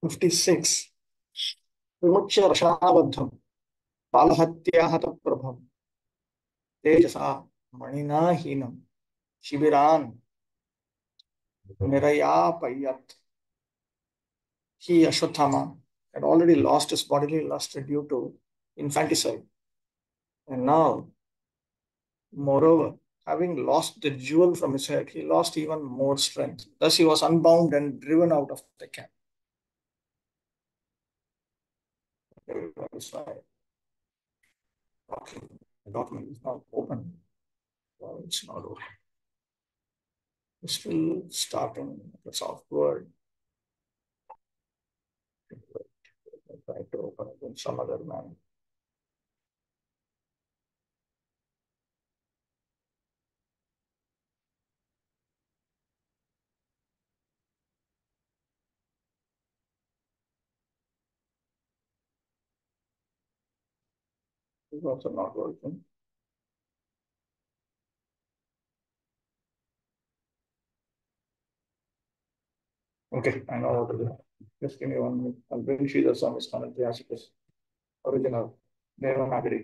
56. विमुच्य रशनाबद्धं बालहत्याहतप्रभं तेजसा मणिना हीनं शिबिरान् nirayapayat. He, Ashwatthama, had already lost his bodily lust due to infanticide. And now, moreover, having lost the jewel from his head, he lost even more strength. Thus, he was unbound and driven out of the camp. The document is not open. Well, it's not open. It's still starting the soft word. Try to open it in some other manner. It's also not working. Okay, I know what to do. Just give me 1 minute. I'll bring Sridhar Swami's commentary as it is original. Devanagari.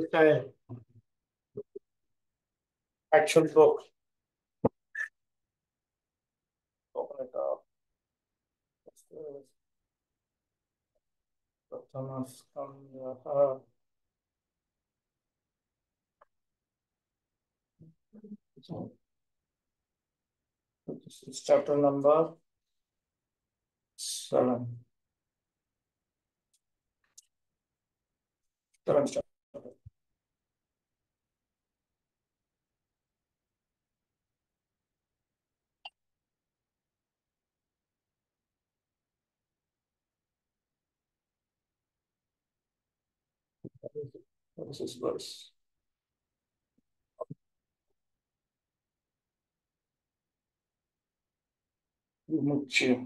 Style. Actual book. Open it up. It's chapter number 7. 7th chapter. What is this verse? Vimuchya.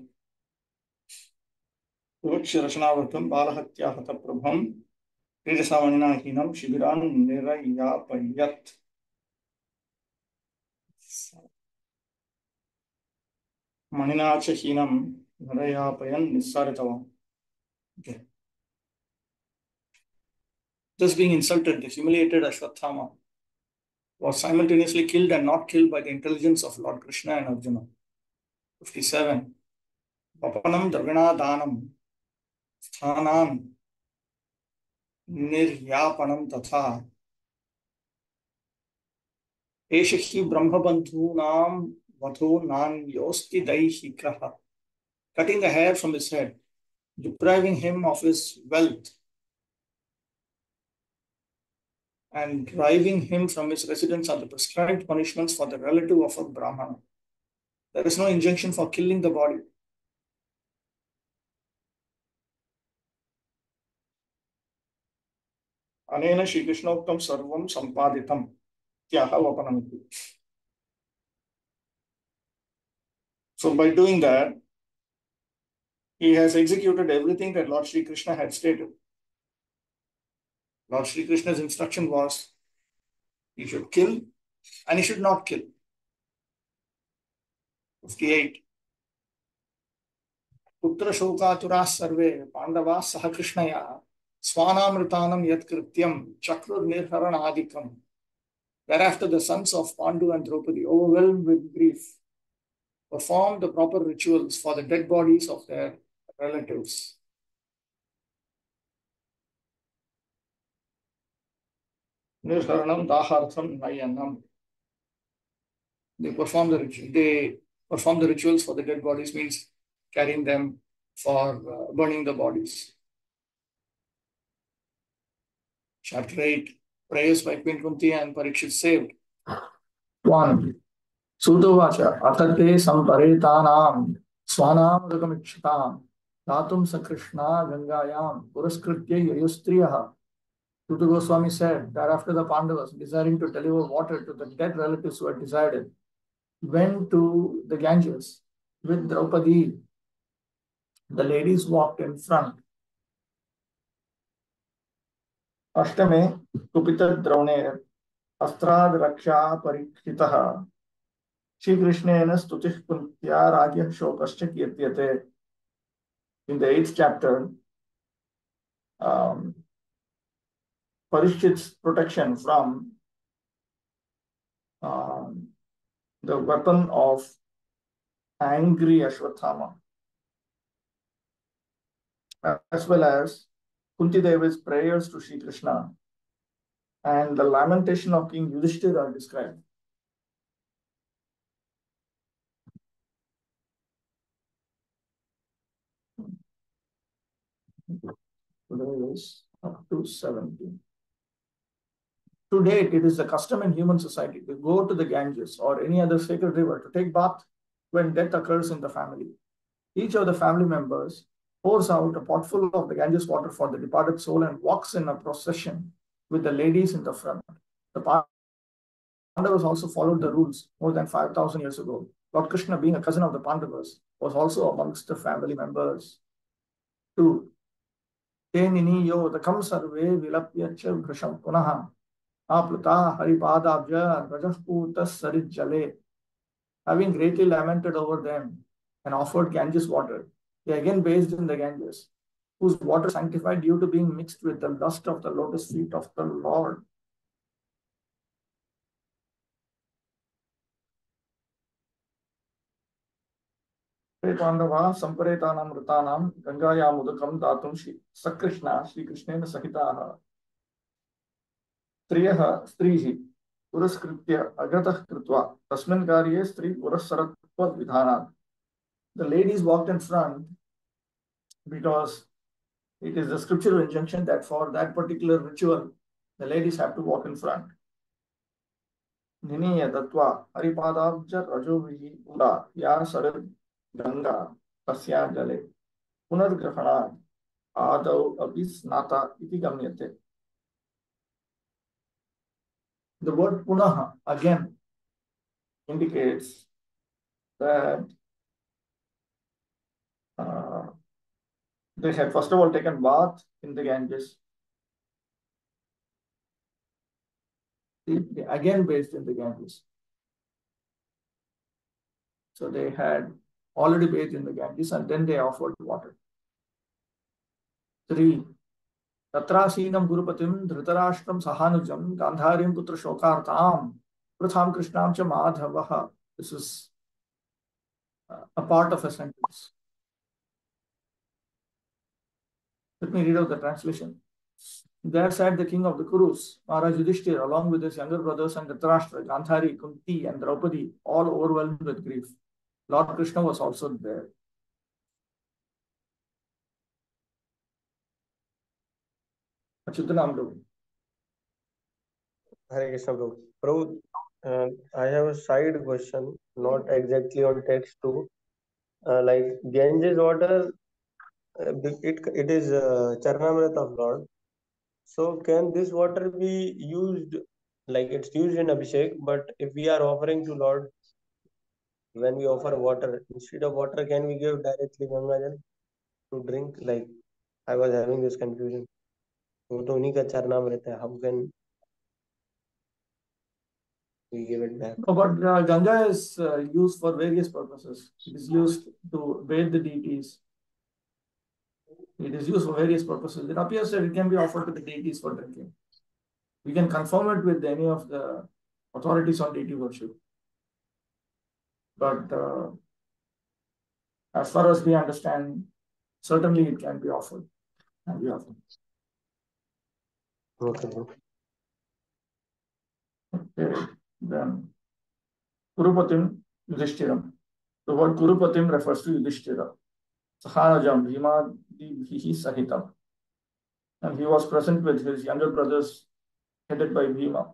Vimuchya Rashanavartam Balahatyahata Prabham Tejasamanina Hinam Shibiran Nirayapayat. Maninacha Hinam Nirayapayan Nisaritavam. Okay. Just being insulted, the humiliated Ashwatthama was simultaneously killed and not killed by the intelligence of Lord Krishna and Arjuna. 57. Vapanam Dragana Danam Sthanan Niryapanam Tatha Eshahi Brahmabandhunam Vadho Nan Yosti Daihikaha. Cutting the hair from his head, depriving him of his wealth, and driving him from his residence are the prescribed punishments for the relative of a Brahmana. There is no injunction for killing the body. Anena Shri Krishnoktam Sarvam Sampaditam Tyaha Vapanamiti. So by doing that, he has executed everything that Lord Shri Krishna had stated. Lord Shri Krishna's instruction was he should kill and he should not kill. 58. Putra Shokaturas Sarve Pandavas Saha Krishnaya Swanamritanam Yatkrityam Chakrur Nirharanadikam. Thereafter, the sons of Pandu and Draupadi, overwhelmed with grief, performed the proper rituals for the dead bodies of their relatives. Nirharanam Dahartham Nayanam. They perform the rituals for the dead bodies, means carrying them for burning the bodies. Chapter 8, prayers by Queen Kunti and Parikshit saved. 1. Sutovacha Atate Samparetanam Swanamragamikshitam Datum Sakrishna Gangayam Puraskritya Yayustriyah. Tutu Goswami said that after the Pandavas, desiring to deliver water to the dead relatives who had decided, went to the Ganges with Draupadi. The ladies walked in front. Ashtame Kupita Drauner Astrad Raksha Parikshitah Shri Krishnena Stutih Kuntya Ragya Shokascha Kirtyate. In the 8th chapter, Parikshit's protection from the weapon of angry Ashwatthama, as well as Kunti Devi's prayers to Sri Krishna and the lamentation of King Yudhishthira are described. Today is up to 17. To date, it is the custom in human society to go to the Ganges or any other sacred river to take bath when death occurs in the family. Each of the family members pours out a potful of the Ganges water for the departed soul and walks in a procession with the ladies in the front. The Pandavas also followed the rules more than 5,000 years ago. Lord Krishna, being a cousin of the Pandavas, was also amongst the family members. 2. Te niniyo dakam sarve vilapyacha vrisham punaha apluta haripadabja rajahputa sarit jale. Having greatly lamented over them and offered Ganges water, they again bathed in the Ganges, whose water sanctified due to being mixed with the dust of the lotus feet of the Lord. Pandava Samparetanam Rutanam Gangaya Mudukam Datum Sakrishna Shri Krishnena Sahitaha Striyaha Strihi Puraskritya Agatah Kritva Tasmin Karye Stri Purasaratva Vidhanat. The ladies walked in front because it is the scriptural injunction that for that particular ritual, the ladies have to walk in front. Niniya Datva Haripadabja Rajovihi Ura Ya Sarid Ganga Pasya Jale Punargrahana Adau Abhisnata Iti Gamyate. The word Punaha again indicates that they had first of all taken bath in the Ganges. They again bathed in the Ganges. So they had already bathed in the Ganges and then they offered water. 3. Tatrasinam Gurupatim Dhritarashtam Sahanujam Gandharim Putra Shokartam Pratham Krishnam Cha Madhavaha. This is a part of a sentence. Let me read out the translation. There sat the king of the Kurus, Maharaj Yudhishthira, along with his younger brothers and Dhritarashtra, Gandhari, Kunti, and Draupadi, all overwhelmed with grief. Lord Krishna was also there. Achyutanam Prabhu. Hare Krishna, Prabhu. Prabhu, I have a side question, not exactly on text too. Like Ganges water, it is Charnamrita of Lord. So can this water be used, like it's used in Abhishek, but if we are offering to Lord, when we offer water, instead of water, can we give directly Ganga to drink? Like I was having this confusion. वो तो उन्हीं का चरनामृत है. How can we give it back? No, but Ganga is used for various purposes. It is used to bathe the deities. It is used for various purposes. It appears that it can be offered to the deities for drinking. We can confirm it with any of the authorities on deity worship. But as far as we understand, certainly it can be offered. And we offer. Okay. Okay. Then Kurupatim Yudhishthira. The word Kurupatim refers to Yudhishthira. Sahanajam Bhima Dihi Sahitam. And he was present with his younger brothers headed by Bhima.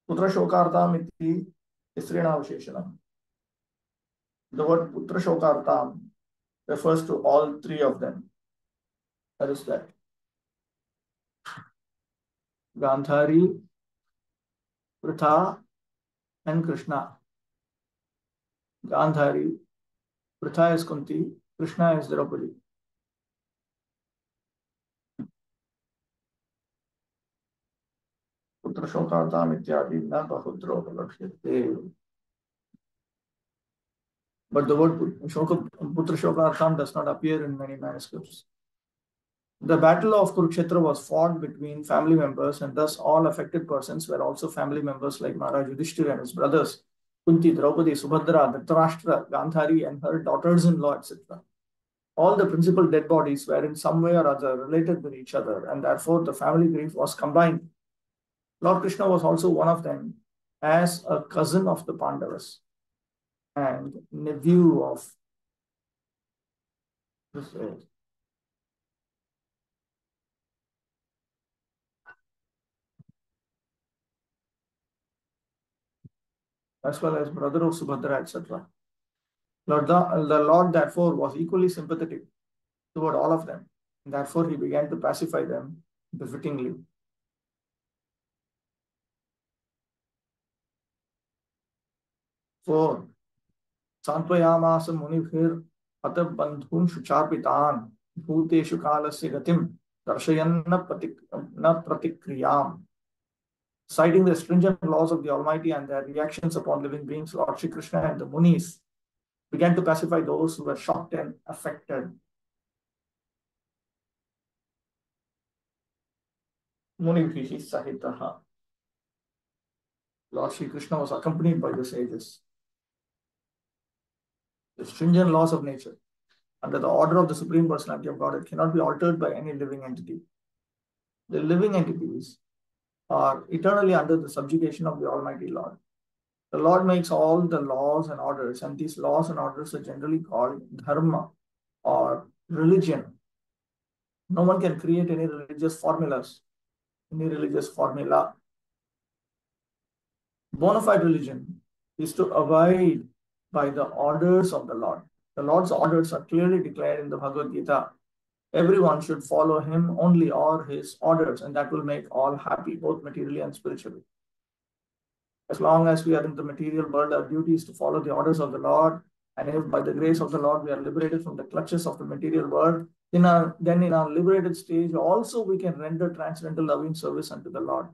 Putra Shokartam iti Isrina Visheshanam. The word Putra Shokartam refers to all three of them. That is that. Gandhari, Pritha, and Krishna. Gandhari, Pritha is Kunti, Krishna is Draupadi. Putra Shokartam ityadi na bahudro palakshite. But the word Putra Shokartam does not appear in many manuscripts. The battle of Kurukshetra was fought between family members, and thus all affected persons were also family members like Maharaj Yudhishthira and his brothers, Kunti, Draupadi, Subhadra, Dhritarashtra, Gandhari, and her daughters-in-law, etc. All the principal dead bodies were in some way or other related with each other, and therefore the family grief was combined. Lord Krishna was also one of them as a cousin of the Pandavas and nephew of this as well as brother of Subhadra, etc. The Lord, therefore, was equally sympathetic toward all of them. And therefore, he began to pacify them befittingly. 4. Santvayamasa munibhir atab bandhun shucharpitan bhuteshu kalasya gatim darshayan na pratikriyam. Citing the stringent laws of the Almighty and their reactions upon living beings, Lord Shri Krishna and the Munis began to pacify those who were shocked and affected. Munibhihi sahitaha. Lord Shri Krishna was accompanied by the sages. The stringent laws of nature, under the order of the Supreme Personality of Godhead, cannot be altered by any living entity. The living entities are eternally under the subjugation of the Almighty Lord. The Lord makes all the laws and orders, and these laws and orders are generally called dharma or religion. No one can create any religious formulas, any religious formula. Bona fide religion is to abide by the orders of the Lord. The Lord's orders are clearly declared in the Bhagavad Gita. Everyone should follow him only or his orders, and that will make all happy, both materially and spiritually. As long as we are in the material world, our duty is to follow the orders of the Lord. And if by the grace of the Lord we are liberated from the clutches of the material world, then in our liberated stage also we can render transcendental loving service unto the Lord.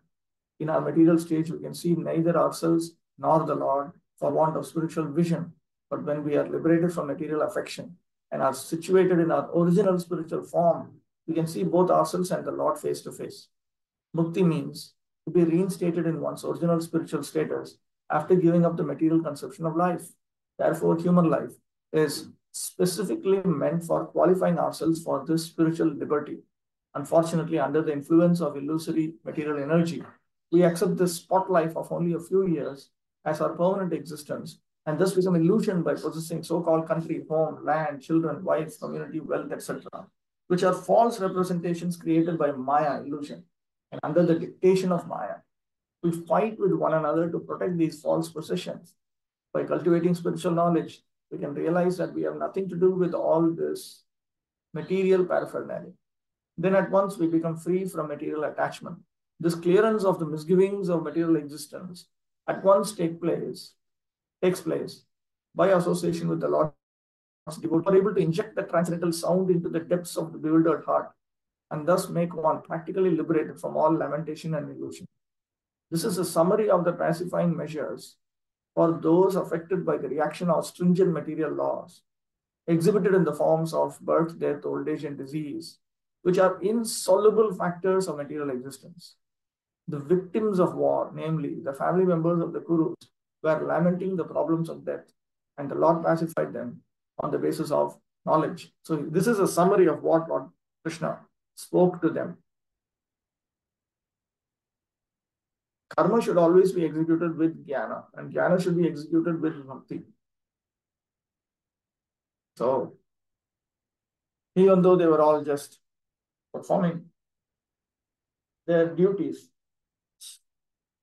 In our material stage, we can see neither ourselves nor the Lord for want of spiritual vision. But when we are liberated from material affection and are situated in our original spiritual form, we can see both ourselves and the Lord face to face. Mukti means to be reinstated in one's original spiritual status after giving up the material conception of life. Therefore, human life is specifically meant for qualifying ourselves for this spiritual liberty. Unfortunately, under the influence of illusory material energy, we accept this spot life of only a few years as our permanent existence, and thus become illusioned by possessing so-called country, home, land, children, wife, community, wealth, etc., which are false representations created by Maya illusion. And under the dictation of Maya, we fight with one another to protect these false possessions. By cultivating spiritual knowledge, we can realize that we have nothing to do with all this material paraphernalia. Then at once we become free from material attachment. This clearance of the misgivings of material existence at once takes place by association with the Lord's devotee, are able to inject the transcendental sound into the depths of the bewildered heart, and thus make one practically liberated from all lamentation and illusion. This is a summary of the pacifying measures for those affected by the reaction of stringent material laws, exhibited in the forms of birth, death, old age, and disease, which are insoluble factors of material existence. The victims of war, namely the family members of the Kurus, were lamenting the problems of death, and the Lord pacified them on the basis of knowledge. So this is a summary of what Lord Krishna spoke to them. Karma should always be executed with jnana, and jnana should be executed with bhakti. So, even though they were all just performing their duties,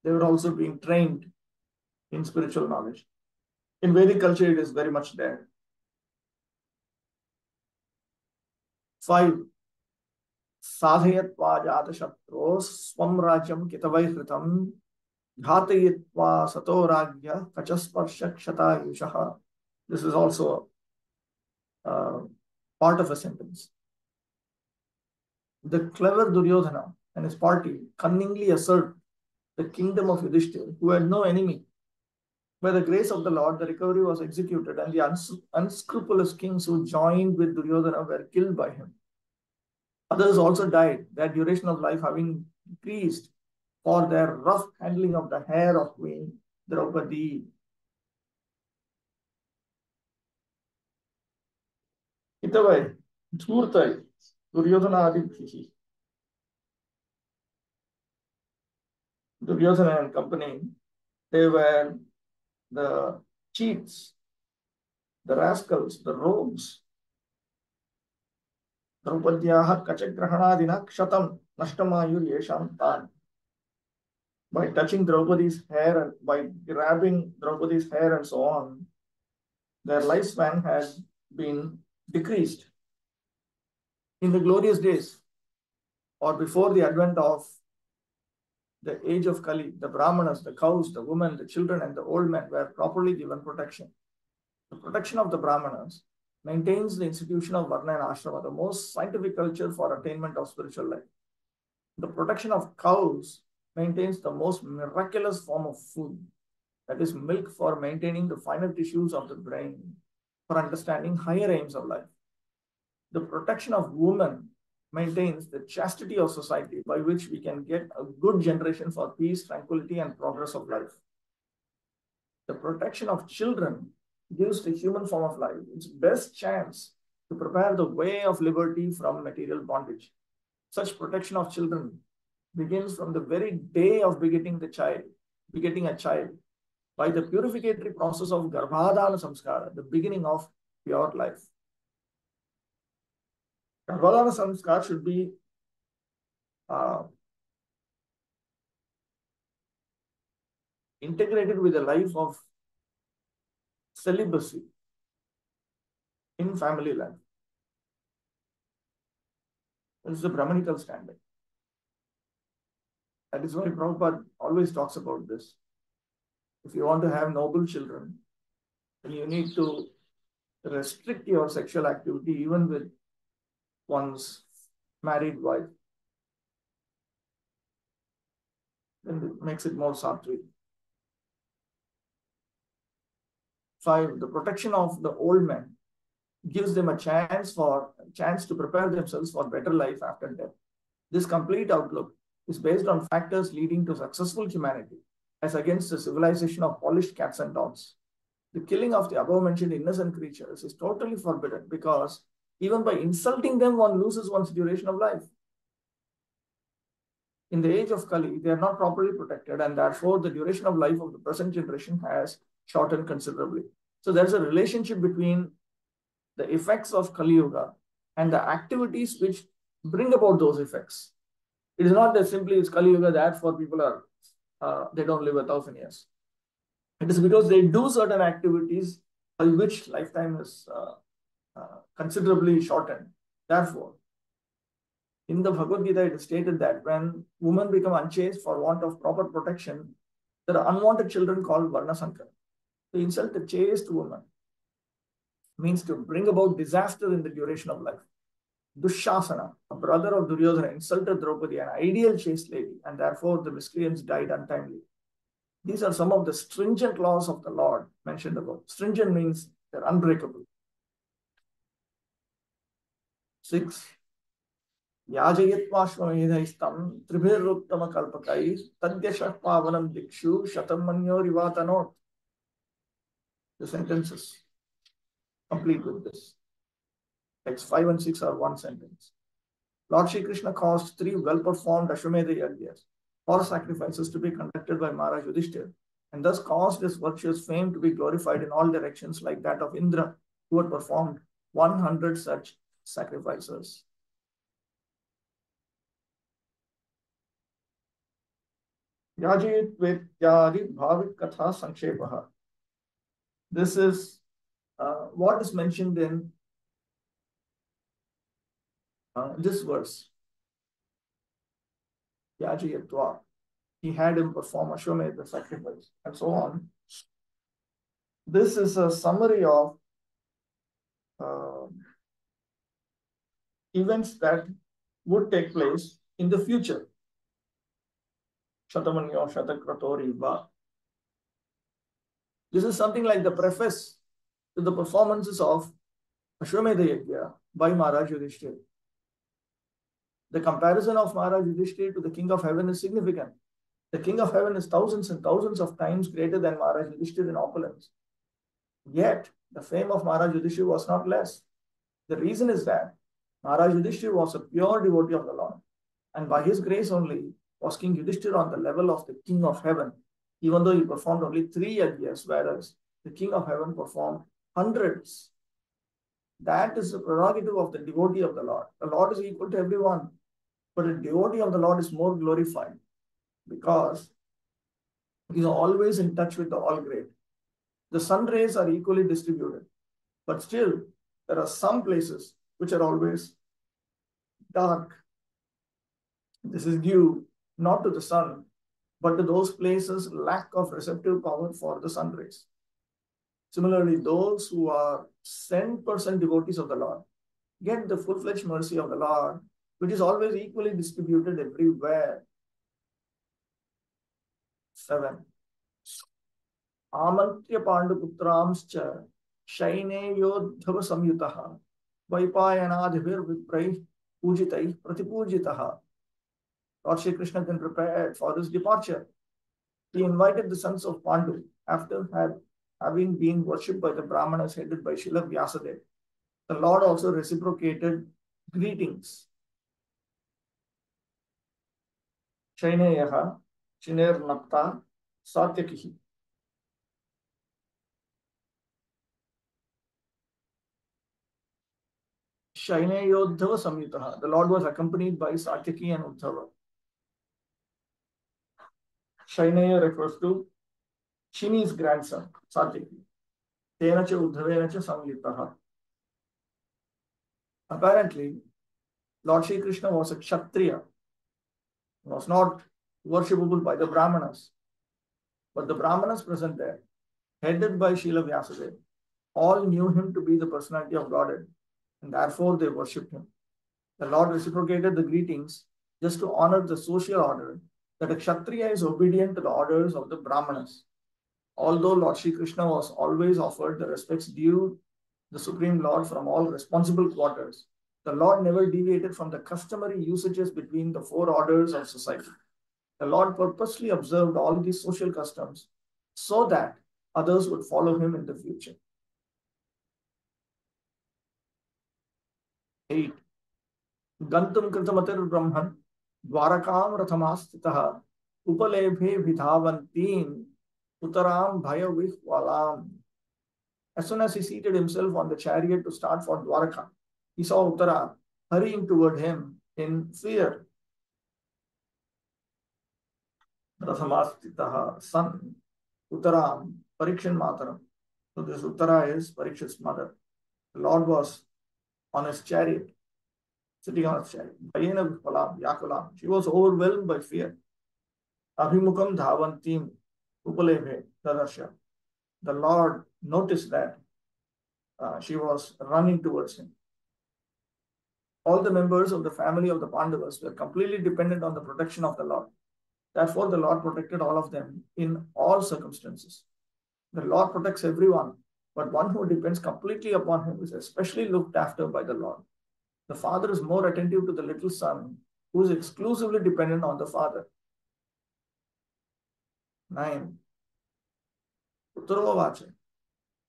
they were also being trained in spiritual knowledge. In Vedic culture, it is very much there. 5. Sadhayatva jata shatros swam rajyam kitavaihritham घातयित्वा सतो राज्ञ कचस्पर्श क्षतायुषः. This is also part of a sentence. The clever Duryodhana and his party cunningly assert the kingdom of Yudhishthira, who had no enemy. By the grace of the Lord, the recovery was executed, and the unscrupulous kings who joined with Duryodhana were killed by him. Others also died, their duration of life having decreased for their rough handling of the hair of Queen Draupadi. Hitavai, Dhurtai, Duryodhanadibhihi. Duryodhana and company, they were the cheats, the rascals, the rogues. Draupadyaha kachagrahanaadina kshatam nashtamayur yesham tan. By touching Draupadi's hair and by grabbing Draupadi's hair and so on, their lifespan has been decreased. In the glorious days, or before the advent of the age of Kali, the Brahmanas, the cows, the women, the children, and the old men were properly given protection. The protection of the Brahmanas maintains the institution of Varna and Ashrama, the most scientific culture for attainment of spiritual life. The protection of cows maintains the most miraculous form of food, that is milk for maintaining the finer tissues of the brain, for understanding higher aims of life. The protection of women maintains the chastity of society by which we can get a good generation for peace, tranquility, and progress of life. The protection of children gives the human form of life its best chance to prepare the way of liberty from material bondage. Such protection of children begins from the very day of begetting a child, by the purificatory process of Garbhadana Samskara, the beginning of pure life. Garbhadana Samskar should be integrated with a life of celibacy in family life. This is the Brahmanical standard. That is why Prabhupada always talks about this. If you want to have noble children, then you need to restrict your sexual activity even with one's married wife. Then it makes it more sattvic. 5. The protection of the old men gives them a chance to prepare themselves for better life after death. This complete outlook is based on factors leading to successful humanity, as against the civilization of polished cats and dogs. The killing of the above-mentioned innocent creatures is totally forbidden because even by insulting them, one loses one's duration of life. In the age of Kali, they are not properly protected, and therefore the duration of life of the present generation has shortened considerably. So there's a relationship between the effects of Kali Yuga and the activities which bring about those effects. It is not that simply it's Kali Yuga, therefore people they don't live 1,000 years. It is because they do certain activities by which lifetime is considerably shortened. Therefore, in the Bhagavad Gita, it is stated that when women become unchaste for want of proper protection, there are unwanted children called Varna Sankara. To insult a chaste woman means to bring about disaster in the duration of life. Dushasana, a brother of Duryodhana, insulted Draupadi, an ideal chaste lady, and therefore the miscreants died untimely. These are some of the stringent laws of the Lord mentioned above. Stringent means they're unbreakable. 6. Yajayatvashvamedaistam tribhiruttama kalpakais tadyashah pavanam dikshu shatam manyorivātanot. The sentences complete with this. Texts 5 and 6 are one sentence. Lord Shri Krishna caused 3 well-performed Ashwamedha Yagyas, or sacrifices, to be conducted by Maharaj Yudhishthira, and thus caused his virtuous fame to be glorified in all directions, like that of Indra, who had performed 100 such sacrifices. Yajit Vedyadi Bhavik Katha Sankshepaha. This is what is mentioned in this verse. Yajayatva. He had him perform Ashwamedha sacrifice and so on. This is a summary of uh, events that would take place in the future. Shatamanyo Shatakratori Va. This is something like the preface to the performances of Ashwamedha Yajna by Maharaj Yudhishthira. The comparison of Maharaj Yudhishthira to the King of Heaven is significant. The King of Heaven is thousands and thousands of times greater than Maharaj Yudhishthira in opulence. Yet, the fame of Maharaj Yudhishthira was not less. The reason is that Maharaj Yudhishthira was a pure devotee of the Lord, and by his grace only was King Yudhishthira on the level of the King of Heaven, even though he performed only 3 yajnas, whereas the King of Heaven performed hundreds. That is the prerogative of the devotee of the Lord. The Lord is equal to everyone, but a devotee of the Lord is more glorified because he is always in touch with the All Great. The sun rays are equally distributed, but still there are some places which are always dark. This is due not to the sun, but to those places lack of receptive power for the sun rays. Similarly, those who are 100% devotees of the Lord get the full-fledged mercy of the Lord, which is always equally distributed everywhere. 7. Amantya Panduputramscha Shaine Yodhava Samyutaha Vaipayanadhivir Vipraih Pujitai Pratipujitaha. Lord Shri Krishna then prepared for his departure. He invited the sons of Pandu after having been worshipped by the Brahmanas headed by Srila Vyasadeva. The Lord also reciprocated greetings. Shaineyaha, Shiner Napta, Satyakihi. Shaineyodhava Samyutaha. The Lord was accompanied by Satyaki and Uddhava. Shaineya refers to Shini's grandson, Satyaki. Tenacha Uddhavenacha Samyutaha. Apparently, Lord Shri Krishna was a Kshatriya. He was not worshipable by the Brahmanas. But the Brahmanas present there, headed by Srila Vyasadeva, all knew him to be the personality of Godhead, and therefore they worshipped him. The Lord reciprocated the greetings just to honor the social order that a Kshatriya is obedient to the orders of the Brahmanas. Although Lord Shri Krishna was always offered the respects due the Supreme Lord from all responsible quarters, the Lord never deviated from the customary usages between the 4 orders of society. The Lord purposely observed all these social customs so that others would follow him in the future. 8. Gantum Kritamatir Brahman Dwarakam Rathamastitaha Upalebhe Vidhavantin Uttaram Bhaya Vihvalam. As soon as he seated himself on the chariot to start for Dwaraka, he saw Uttara hurrying toward him in fear. Rathamastitaha, son, Uttaram, Parikshan Mataram. So this Uttara is Parikshit's mother. The Lord was on his chariot, sitting on his chariot. Bhayena Vihvalam, Yakulam. She was overwhelmed by fear. Abhimukam Dhavantim Upalebhe Dadarsha. The Lord noticed that she was running towards him. All the members of the family of the Pandavas were completely dependent on the protection of the Lord. Therefore, the Lord protected all of them in all circumstances. The Lord protects everyone, but one who depends completely upon him is especially looked after by the Lord. The father is more attentive to the little son who is exclusively dependent on the father. 9. Uttarovacha.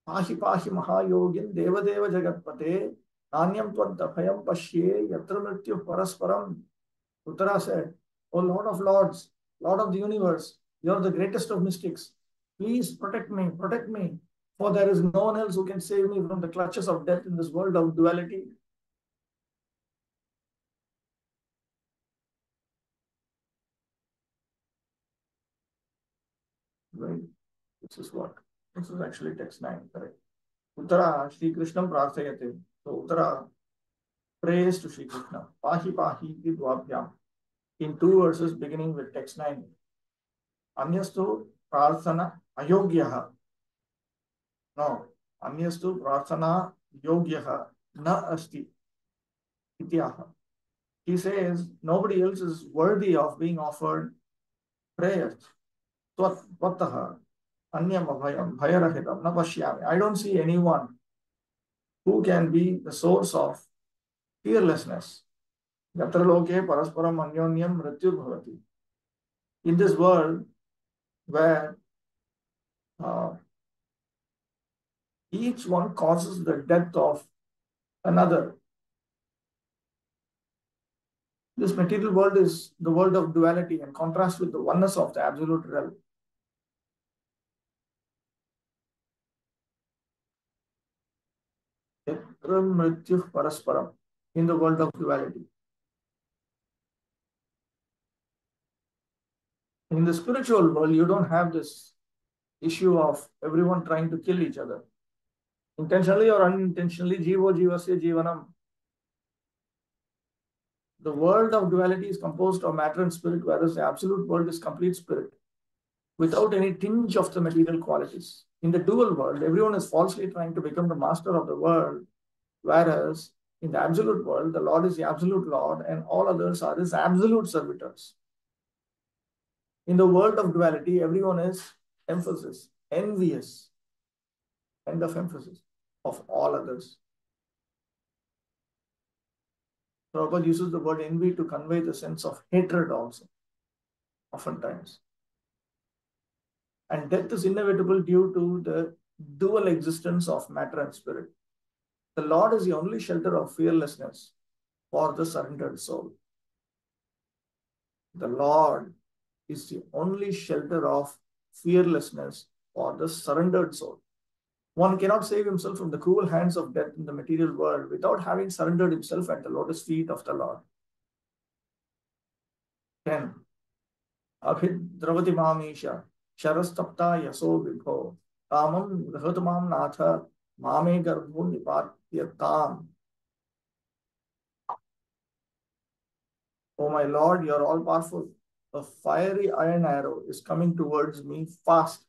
Pahi pahi mahayogin devadeva jagatpate nanyam tvad pashye yatra mrityu parasparam. Uttara said, O Lord of Lords, Lord of the universe, you are the greatest of mystics. Please protect me, for there is no one else who can save me from the clutches of death in this world of duality. Right? This is what This is actually text 9, correct. Uttara Shri Krishnam Prarthayate. So Uttara prays to Shri Krishna. Pahi Pahi Dvabhyam. In two verses beginning with text 9. Anyastu Prarthana Ayogyaha. No. Anyastu Prarthana Yogyaha Na Asti. Ityaha. He says nobody else is worthy of being offered prayers. Tvataha Anyam Abhayam Bhayarahitam Na Pashyami. I don't see anyone who can be the source of fearlessness. Yatra loke parasparam anyonyam mrityu bhavati. In this world where each one causes the death of another, this material world is the world of duality in contrast with the oneness of the absolute realm. Yatra mrityu parasparam, in the world of duality. In the spiritual world, you don't have this issue of everyone trying to kill each other. Intentionally or unintentionally, jivo jivasya jivanam. The world of duality is composed of matter and spirit, whereas the absolute world is complete spirit, without any tinge of the material qualities. In the dual world, everyone is falsely trying to become the master of the world, whereas in the absolute world, the Lord is the absolute Lord and all others are his absolute servitors. In the world of duality, everyone is emphasis, envious, end of emphasis, of all others. Prabhupada uses the word envy to convey the sense of hatred also, oftentimes. And death is inevitable due to the dual existence of matter and spirit. The Lord is the only shelter of fearlessness for the surrendered soul. The Lord is the only shelter of fearlessness for the surrendered soul. One cannot save himself from the cruel hands of death in the material world without having surrendered himself at the lotus feet of the Lord. 10. Abhidravati Mamisha Sharastapta Yaso Vibho Tamam Grahatamam Natha Mame Garbhun Nipatyatam. Oh my Lord, you are all powerful. A fiery iron arrow is coming towards me fast.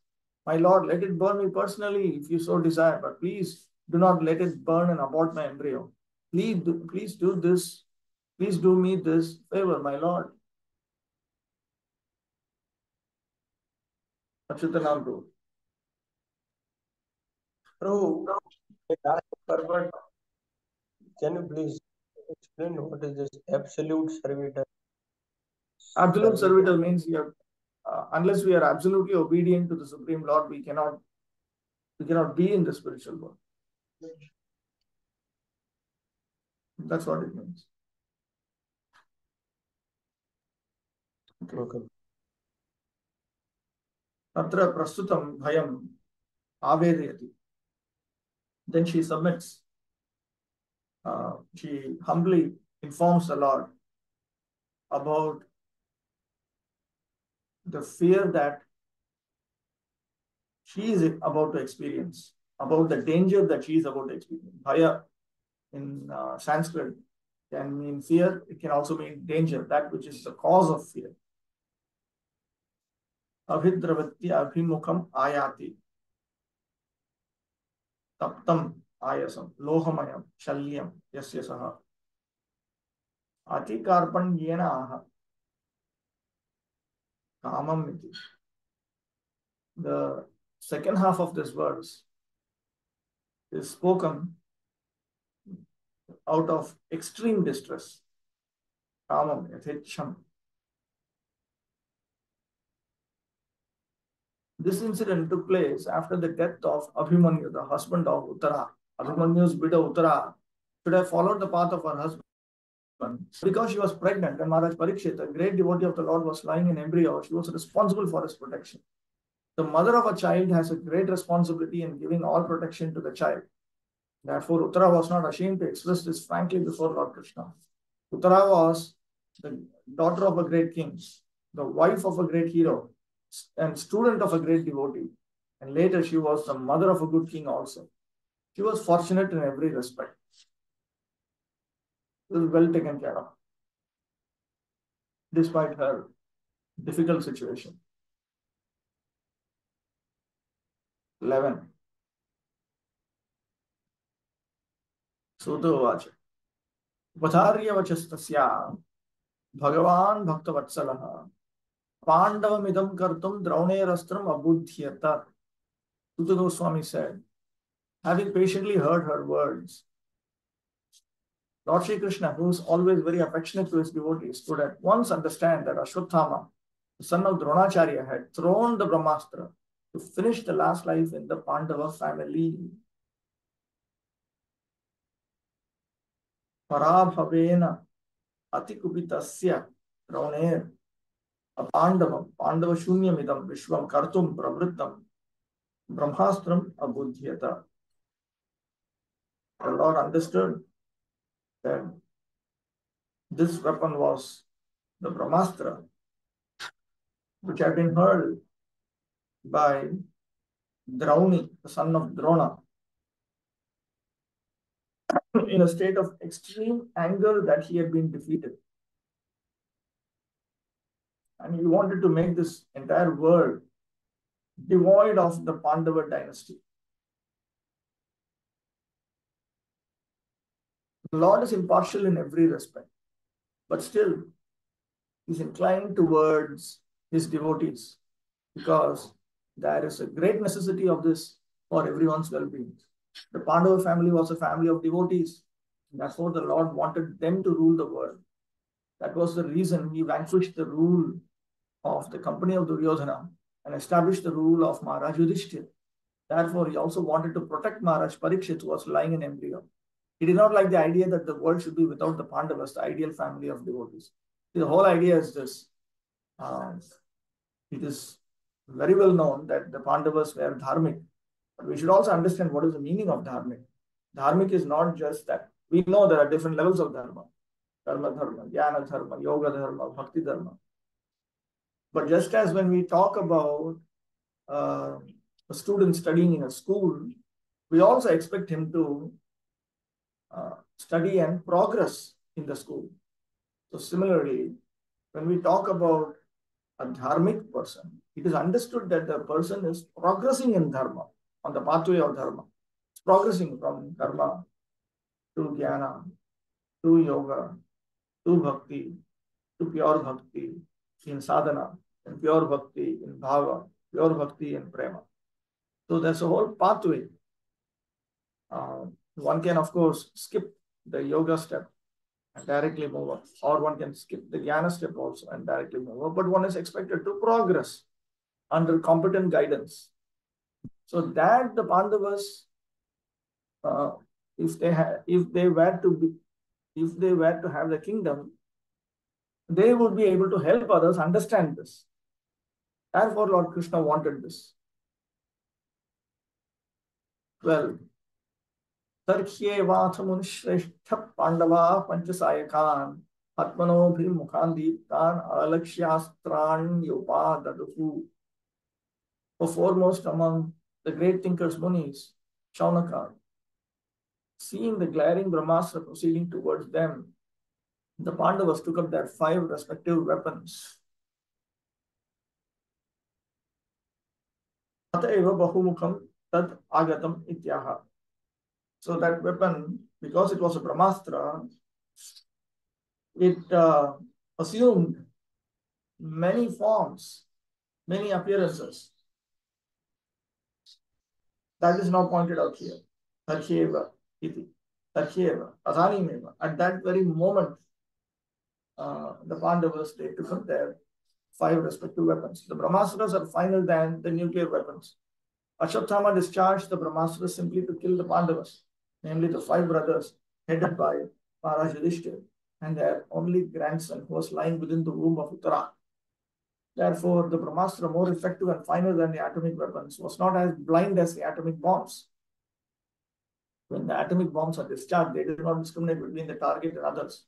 My Lord, let it burn me personally if you so desire, but please do not let it burn and abort my embryo. Please do this. Please do me this favor, my Lord. Achyutanam Prabhu. Prabhu, but can you please explain what is this absolute servitor? Absolute servitor means you have, unless we are absolutely obedient to the Supreme Lord, we cannot be in the spiritual world. That's what it means. Okay. Tatra prastutam bhayam avedayati. Then she submits. She humbly informs the Lord about the fear that she is about to experience, about the danger that she is about to experience. Bhaya in Sanskrit can mean fear. It can also mean danger, that which is the cause of fear. Abhidravati abhimukham ayati. Taptam ayasam lohamayam shalyam yasya saha. Ati karpan yena aha. Kamam iti. The second half of this verse is spoken out of extreme distress. Kamam yathetcham. This incident took place after the death of Abhimanyu, the husband of Uttara. Abhimanyu's widow Uttara should have followed the path of her husband. Because she was pregnant and Maharaj Parikshit, a great devotee of the Lord, was lying in embryo, she was responsible for his protection. The mother of a child has a great responsibility in giving all protection to the child. Therefore, Uttara was not ashamed to express this frankly before Lord Krishna. Uttara was the daughter of a great king, the wife of a great hero, and student of a great devotee. And later she was the mother of a good king also. She was fortunate in every respect. She was well taken care of, despite her difficult situation. 11. Sutavacha. Vacharyavachastasya Bhagavan Bhaktavatsalah Pandavamidam kartum Draunerastram abudhyata. Suta Goswami said, having patiently heard her words, Lord Shri Krishna, who is always very affectionate to his devotees, could at once understand that Ashwatthama, the son of Dronacharya, had thrown the Brahmastra to finish the last life in the Pandava family. Parabhavena atikupitasya Droner apandavam Pandava shunyamidam vishvam kartum pravrittam Brahmastram abudhyata. The Lord understood that this weapon was the Brahmastra, which had been hurled by Drauni, the son of Drona, in a state of extreme anger that he had been defeated. And he wanted to make this entire world devoid of the Pandava dynasty. The Lord is impartial in every respect, but still he's inclined towards his devotees because there is a great necessity of this for everyone's well-being. The Pandava family was a family of devotees. Therefore, the Lord wanted them to rule the world. That was the reason he vanquished the rule of the company of Duryodhana and established the rule of Maharaj Yudhishthira. Therefore, he also wanted to protect Maharaj Parikshit, who was lying in embryo. He did not like the idea that the world should be without the Pandavas, the ideal family of devotees. The whole idea is this. It is very well known that the Pandavas were dharmic. But we should also understand what is the meaning of dharmic. Dharmic is not just that. We know there are different levels of dharma. Karma dharma, jnana dharma, yoga dharma, bhakti dharma. But just as when we talk about a student studying in a school, we also expect him to study and progress in the school. So similarly, when we talk about a dharmic person, it is understood that the person is progressing in dharma, on the pathway of dharma. It's progressing from karma to jnana, to yoga, to bhakti, to pure bhakti in sadhana, and pure bhakti in bhava, pure bhakti in prema. So there's a whole pathway. One can, of course, skip the yoga step and directly move up, or one can skip the jnana step also and directly move up, but one is expected to progress under competent guidance. So that the Pandavas, if they were to have the kingdom, they would be able to help others understand this. Therefore, Lord Krishna wanted this. 12. Tarkyevath munishreshtha pandava panchasayakan atmanobhi mukhandiptan alakshyastraan yopadadahu. For foremost among the great thinkers Munis, Shaunaka, seeing the glaring Brahmastra proceeding towards them, the Pandavas took up their 5 respective weapons. Ataiva bahumukham tad agatam ityaha. So that weapon, because it was a Brahmastra, it assumed many forms, many appearances. That is now pointed out here. Tarhyeva iti. Tarhyeva. Adhanimeva. At that very moment, the Pandavas, they took up their 5 respective weapons. The Brahmastras are finer than the nuclear weapons. Ashwatthama discharged the Brahmastras simply to kill the Pandavas, namely the 5 brothers headed by Maharaj Yudhishthira and their only grandson who was lying within the womb of Uttara. Therefore, the Brahmastra, more effective and finer than the atomic weapons, was not as blind as the atomic bombs. When the atomic bombs are discharged, they do not discriminate between the target and others.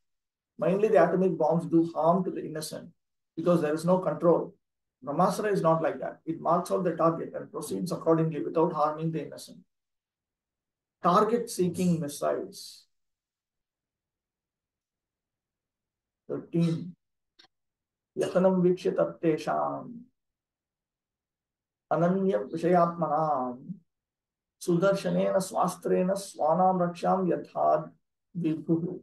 Mainly, the atomic bombs do harm to the innocent because there is no control. Brahmastra is not like that. It marks out the target and proceeds accordingly without harming the innocent. Target-seeking missiles. 13. Yatanam vikshita tesham ananya vishayatmanam sudarshanena swastrena swanam raksham yathad vibhuhu.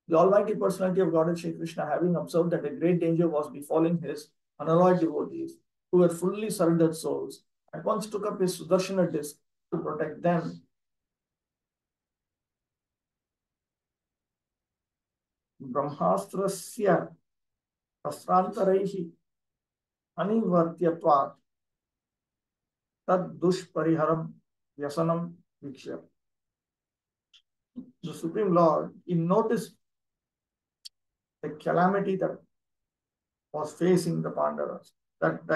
The Almighty Personality of Godhead Shri Krishna, having observed that a great danger was befalling his unalloyed devotees, who were fully surrendered souls, at once took up his Sudarshana disc to protect them. Brahmastrasya prastrantaraihi anivartyatvat tad dushpariharam vyasanam vikshya. The Supreme Lord, he noticed the calamity that was facing the Pandavas, that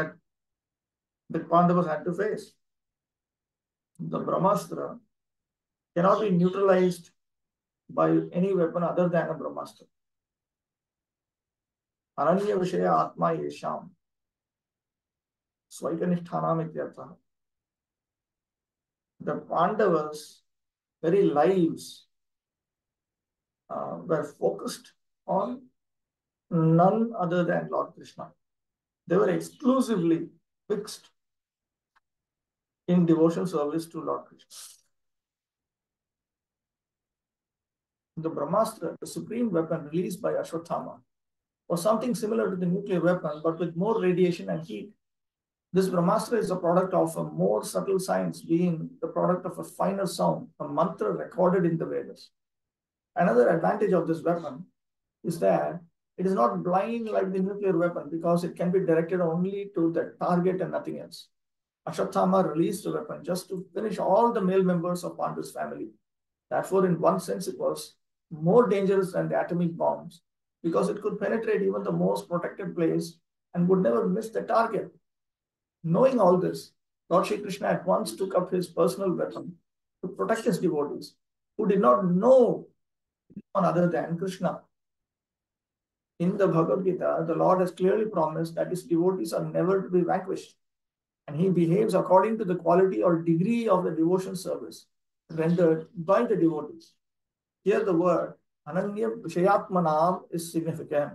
the Pandavas had to face. The Brahmastra cannot be neutralized by any weapon other than a Brahmastra. Ananya Vishaya Atma Yesham Swaikanishtanam Ityartha. The Pandavas' very lives were focused on none other than Lord Krishna. They were exclusively fixed in devotional service to Lord Krishna. The Brahmastra, the supreme weapon released by Ashwatthama, was something similar to the nuclear weapon, but with more radiation and heat. This Brahmastra is a product of a more subtle science, being the product of a finer sound, a mantra recorded in the Vedas. Another advantage of this weapon is that it is not blind like the nuclear weapon because it can be directed only to the target and nothing else. Ashwatthama released the weapon just to finish all the male members of Pandu's family. Therefore, in one sense, it was more dangerous than the atomic bombs because it could penetrate even the most protected place and would never miss the target. Knowing all this, Lord Shri Krishna at once took up his personal weapon to protect his devotees, who did not know one other than Krishna. In the Bhagavad Gita, the Lord has clearly promised that his devotees are never to be vanquished, and he behaves according to the quality or degree of the devotion service rendered by the devotees. Here the word Ananya Vishayatmanam is significant.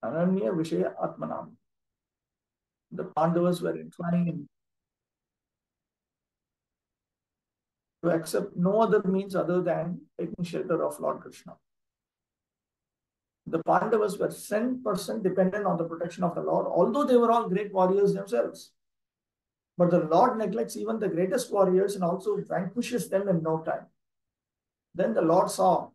Ananya Vishayatmanam. The Pandavas were inclined to accept no other means other than taking shelter of Lord Krishna. The Pandavas were 100% dependent on the protection of the Lord, although they were all great warriors themselves. But the Lord neglects even the greatest warriors and also vanquishes them in no time. Then the Lord saw,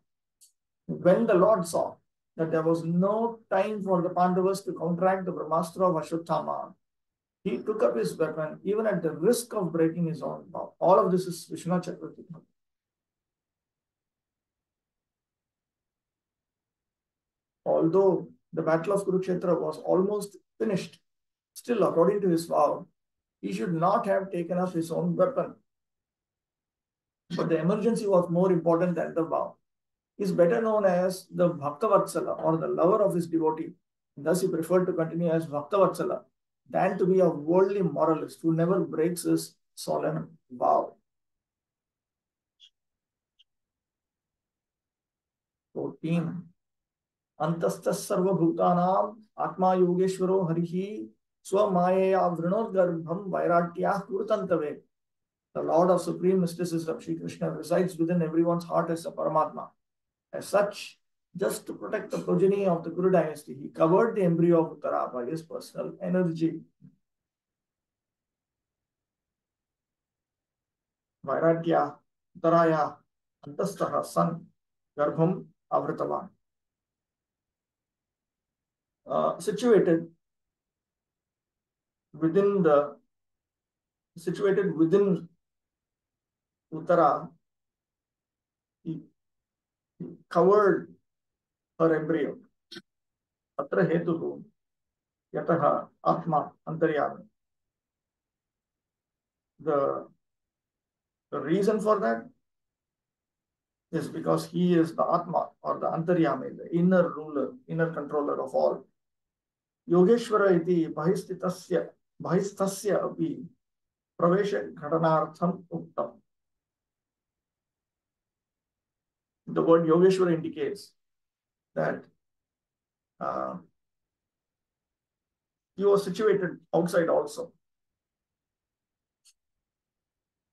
when the Lord saw that there was no time for the Pandavas to counteract the Brahmastra of Ashwatthama, he took up his weapon even at the risk of breaking his own vow. All of this is Vishnu Chakravarti. Although the battle of Kurukshetra was almost finished, still according to his vow, he should not have taken up his own weapon. But the emergency was more important than the vow. He is better known as the Bhakta-vatsala or the lover of his devotee. Thus, he preferred to continue as Bhakta-vatsala than to be a worldly moralist who never breaks his solemn vow. 14. Antastas sarva bhutanam atma yogeshwaro harihi swamaya vrinodgarbham vairatyah kurtantave. The Lord of Supreme Mysticism, Shri Krishna, resides within everyone's heart as a Paramatma. As such, just to protect the progeny of the Kuru dynasty, he covered the embryo of Uttara by his personal energy. Vairagya Uttaraya Antastaha San Garbham Avritavan. Situated within Uttara, he covered her embryo. Atra hetuhu yataha atma antaryami. The reason for that Yes, because he is the Atma or the Antaryami, the inner ruler, inner controller of all. Yogeshwara iti bahistasya api pravesha ghatanartham uktam. The word Yogeshwara indicates that uh, he was situated outside also,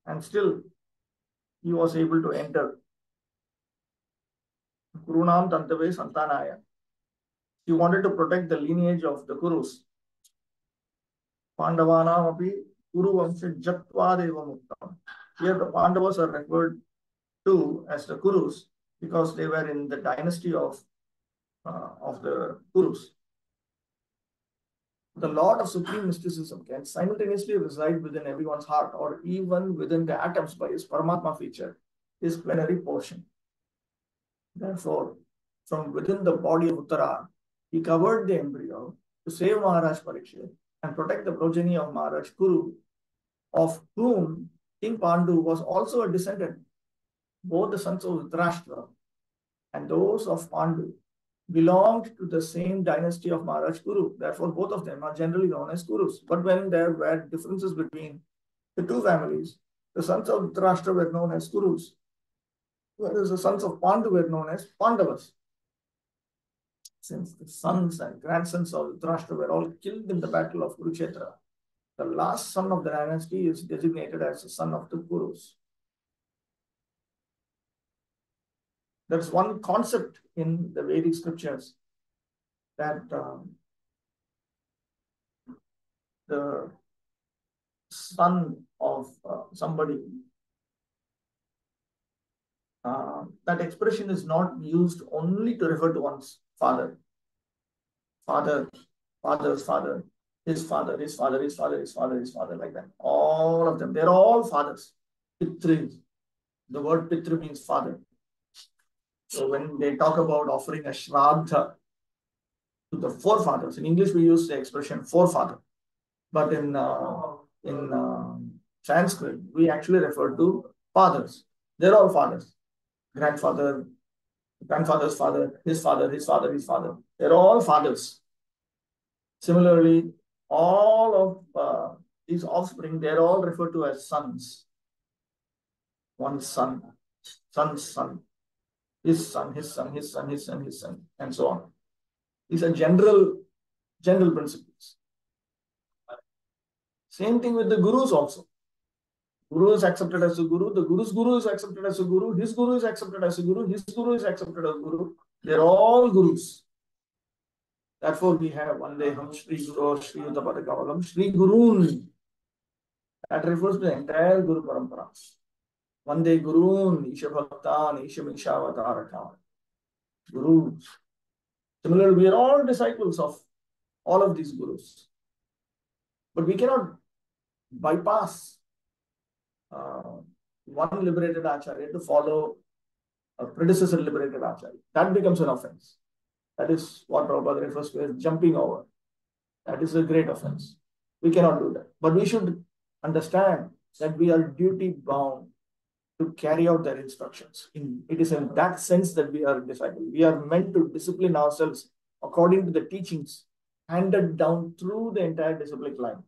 and still he was able to enter. Kurunam Tantave Santanaya. He wanted to protect the lineage of the Kurus. Pandavanam api Kuru Vamsha Jatvadeva Muktam. Here the Pandavas are referred to as the Kurus because they were in the dynasty of the Kurus. The Lord of Supreme Mysticism can simultaneously reside within everyone's heart or even within the atoms by his Paramatma feature, his plenary portion. Therefore, from within the body of Uttara, he covered the embryo to save Maharaj Parikshit and protect the progeny of Maharaj Kuru, of whom King Pandu was also a descendant. Both the sons of Dhritarashtra and those of Pandu belonged to the same dynasty of Maharaj Kuru. Therefore, both of them are generally known as Kurus. But when there were differences between the two families, the sons of Dhritarashtra were known as Kurus, whereas the sons of Pandu were known as Pandavas. Since the sons and grandsons of Dhritarashtra were all killed in the battle of Kurukshetra, the last son of the dynasty is designated as the son of the Kurus. There's one concept in the Vedic scriptures that the son of somebody, that expression is not used only to refer to one's father. Father, father's father, his father, his father, his father, his father, his father, like that. All of them, they're all fathers. Pitri. The word Pitri means father. So when they talk about offering a shraddha to the forefathers, in English we use the expression forefather, but in Sanskrit we actually refer to fathers. They're all fathers. Grandfather, grandfather's father, his father, his father, his father. They're all fathers. Similarly, all of these offspring, they're all referred to as sons. One son, son's son, his son, his son, his son, his son, his son, and so on. These are general principles. Same thing with the gurus also. Guru is accepted as a guru, the guru's guru is accepted as a guru, his guru is accepted as a guru, his guru is accepted as a guru. They're all gurus. Therefore, we have Vandeham Shri Guru Shri Uttapadakavalam Shri Gurun. That refers to the entire Guru Parampara. Vande Gurun Isha Bhaktan Isha Mishavatarakam. Gurus. Similarly, we are all disciples of all of these gurus. But we cannot bypass one liberated Acharya to follow a predecessor liberated Acharya. That becomes an offense. That is what Prabhupada refers to as jumping over. That is a great offense. We cannot do that. But we should understand that we are duty bound to carry out their instructions. It is in that sense that we are disciples. We are meant to discipline ourselves according to the teachings handed down through the entire disciplic line.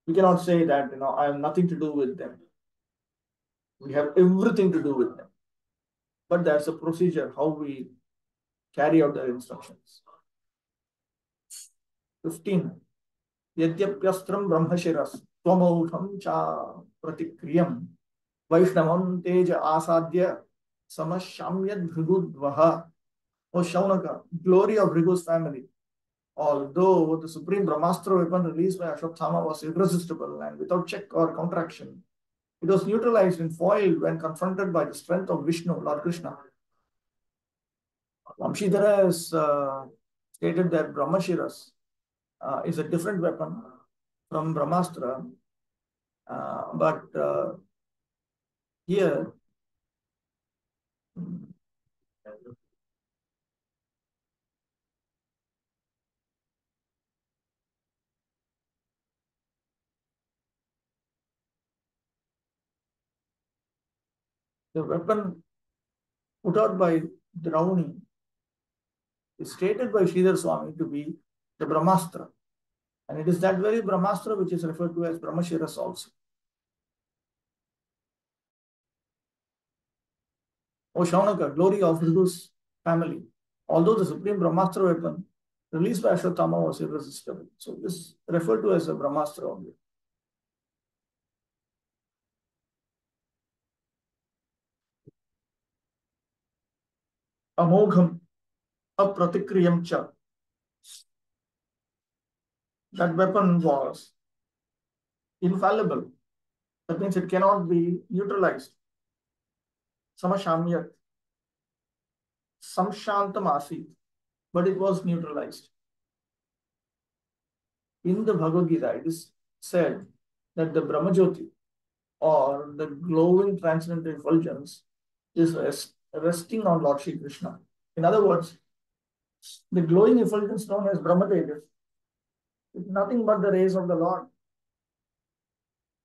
We cannot say that, I have nothing to do with them. We have everything to do with them. But there's a procedure how we carry out their instructions. 15. Yadyapyastram brahmashiras twamautham cha pratikriyam Vaishnavam teja asadya samashamyad bhrigudvaha. O Shaunaka, glory of Bhrigu's family. Although the supreme Brahmastra weapon released by Ashwatthama was irresistible and without check or counteraction, it was neutralized and foiled when confronted by the strength of Vishnu, Lord Krishna. Vamshidhara has stated that Brahmashiras is a different weapon from Brahmastra, but here the weapon put out by Drauni is stated by Sridhar Swami to be the Brahmastra. And it is that very Brahmastra which is referred to as Brahmashiras also. O Shaunaka, glory of Hridu's family. Although the supreme Brahmastra weapon released by Ashwatthama was irresistible. So this is referred to as a Brahmastra only. Amogham, Apratikriyam cha. That weapon was infallible. That means it cannot be neutralized. Samashamyat, Samshantam asit, but it was neutralized. In the Bhagavad Gita, it is said that the Brahmajyoti or the glowing transcendental effulgence is resting on Lord Shri Krishna. In other words, the glowing effulgence known as Brahma Tejas is nothing but the rays of the Lord.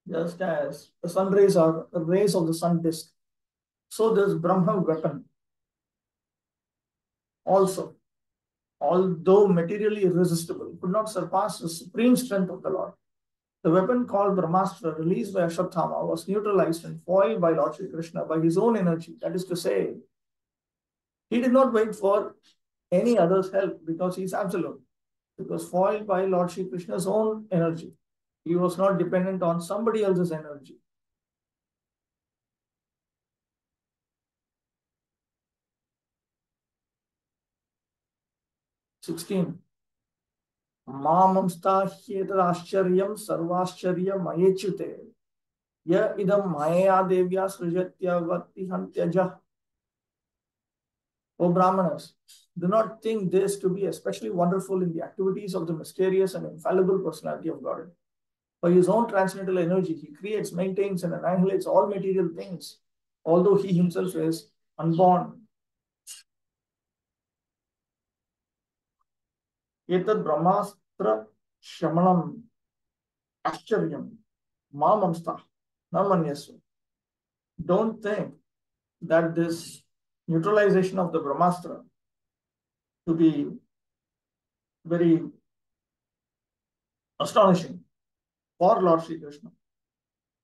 Just as the sun rays are the rays of the sun disk, so this Brahma weapon also, although materially irresistible, could not surpass the supreme strength of the Lord. The weapon called Brahmastra, released by Ashwatthama, was neutralized and foiled by Lord Shri Krishna by his own energy. That is to say, he did not wait for any other's help because he is absolute. It was foiled by Lord Shri Krishna's own energy. He was not dependent on somebody else's energy. "16. Mamamstahyetarashcharyam sarvascharya mayechute ya idam maya devya srijatya vati hantyajah." O Brahmanas, do not think this to be especially wonderful in the activities of the mysterious and infallible personality of God. By his own transcendental energy, he creates, maintains, and annihilates all material things, although he himself is unborn. Etad brahmastra shamanam ashcharyam mamamsta namanyasva. Don't think that this neutralization of the brahmastra to be very astonishing for Lord Sri Krishna.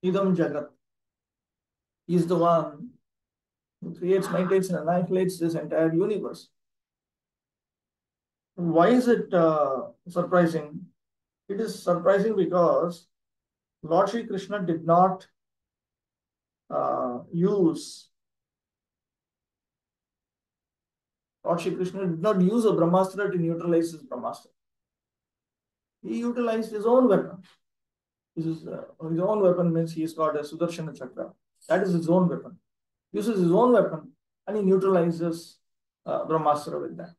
Idam Jagat. He is the one who creates, maintains, and annihilates this entire universe. Why is it surprising? It is surprising because Lord Sri Krishna did not use Lord Sri Krishna did not use a Brahmastra to neutralize his Brahmastra. He utilized his own weapon. This is his own weapon means he is called a Sudarshana Chakra. That is his own weapon. He uses his own weapon and he neutralizes Brahmastra with that.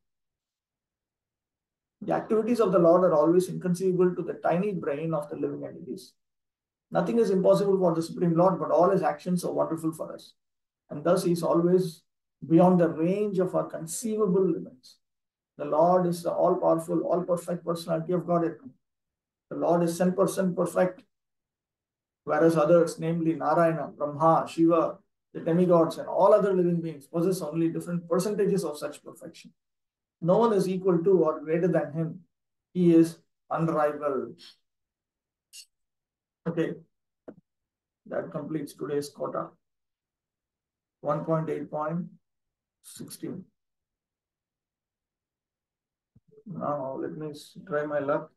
The activities of the Lord are always inconceivable to the tiny brain of the living entities. Nothing is impossible for the Supreme Lord, but all his actions are wonderful for us. And thus he is always beyond the range of our conceivable limits. The Lord is the all-powerful, all-perfect personality of Godhead. The Lord is 10% perfect, whereas others, namely Narayana, Brahma, Shiva, the demigods, and all other living beings, possess only different percentages of such perfection. No one is equal to or greater than him. He is unrivaled. Okay, that completes today's quota. 1.8.16. Now let me try my luck.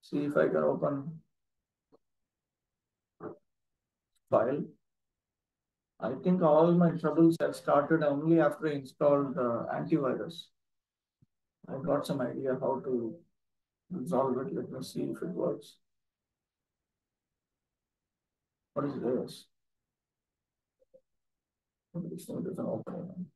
See if I can open file. I think all my troubles have started only after I installed antivirus. I got some idea how to resolve it. Let me see if it works. What is this? This thing doesn't open.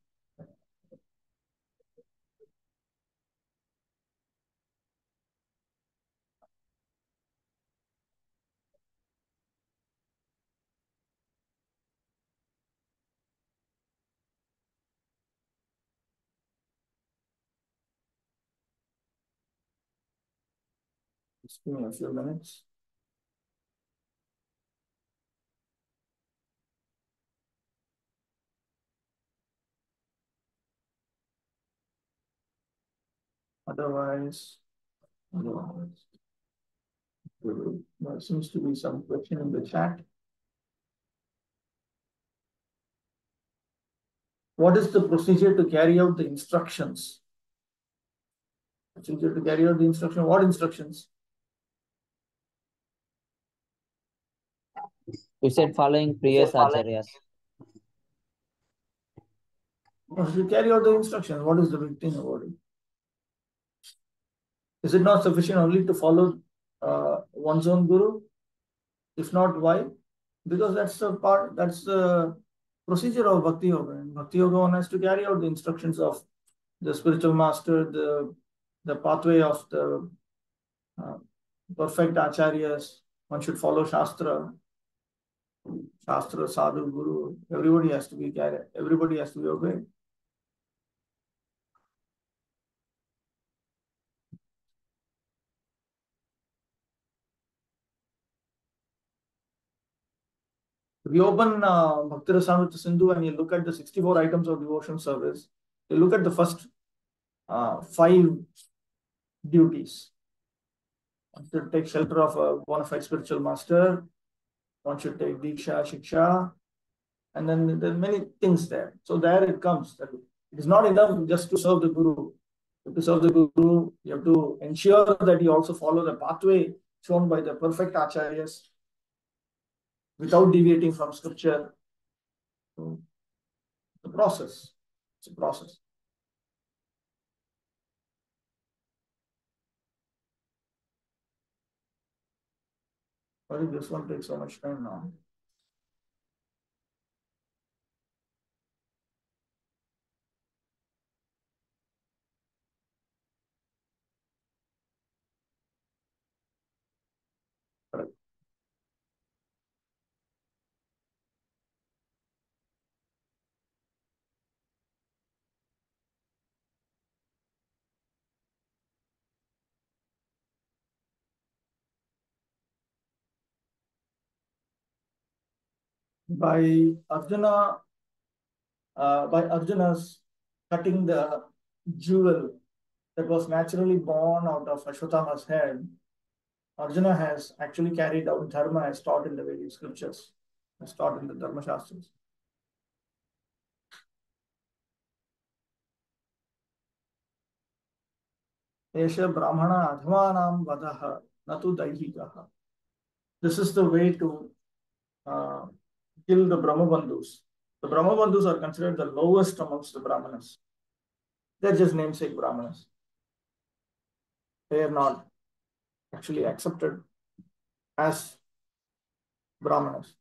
Just give me a few minutes. Otherwise, there seems to be some question in the chat. What is the procedure to carry out the instructions? Procedure to carry out the instruction. What instructions? You said following previous acharyas. To carry out the instructions, what is the big thing about it? Is it not sufficient only to follow one's own guru? If not, why? Because that's the procedure of Bhakti Yoga. In Bhakti Yoga, one has to carry out the instructions of the spiritual master, the pathway of the perfect acharyas. One should follow Shastra, Sadhu, Guru. Everybody has to be carried. Everybody has to be obeyed. If you open Bhakti Rasamrita Sindhu and you look at the 64 items of devotion service, you look at the first 5 duties. One should take shelter of a bona fide spiritual master. One should take Diksha, Shiksha. And then there are many things there. So there it comes. That it is not enough just to serve the Guru. To serve the Guru, you have to ensure that you also follow the pathway shown by the perfect acharyas without deviating from scripture. So the process. It's a process. Why did this one take so much time now? Correct. By Arjuna's cutting the jewel that was naturally born out of Ashwatthama's head, Arjuna has actually carried out dharma as taught in the Vedic scriptures, as taught in the Dharma Shastras. Esha Brahmana Adhamanam Vadaha Natu Daihikaha. This is the way to kill the Brahmabandhus. The Brahmabandhus are considered the lowest amongst the Brahmanas. They're just namesake Brahmanas. They are not actually accepted as Brahmanas.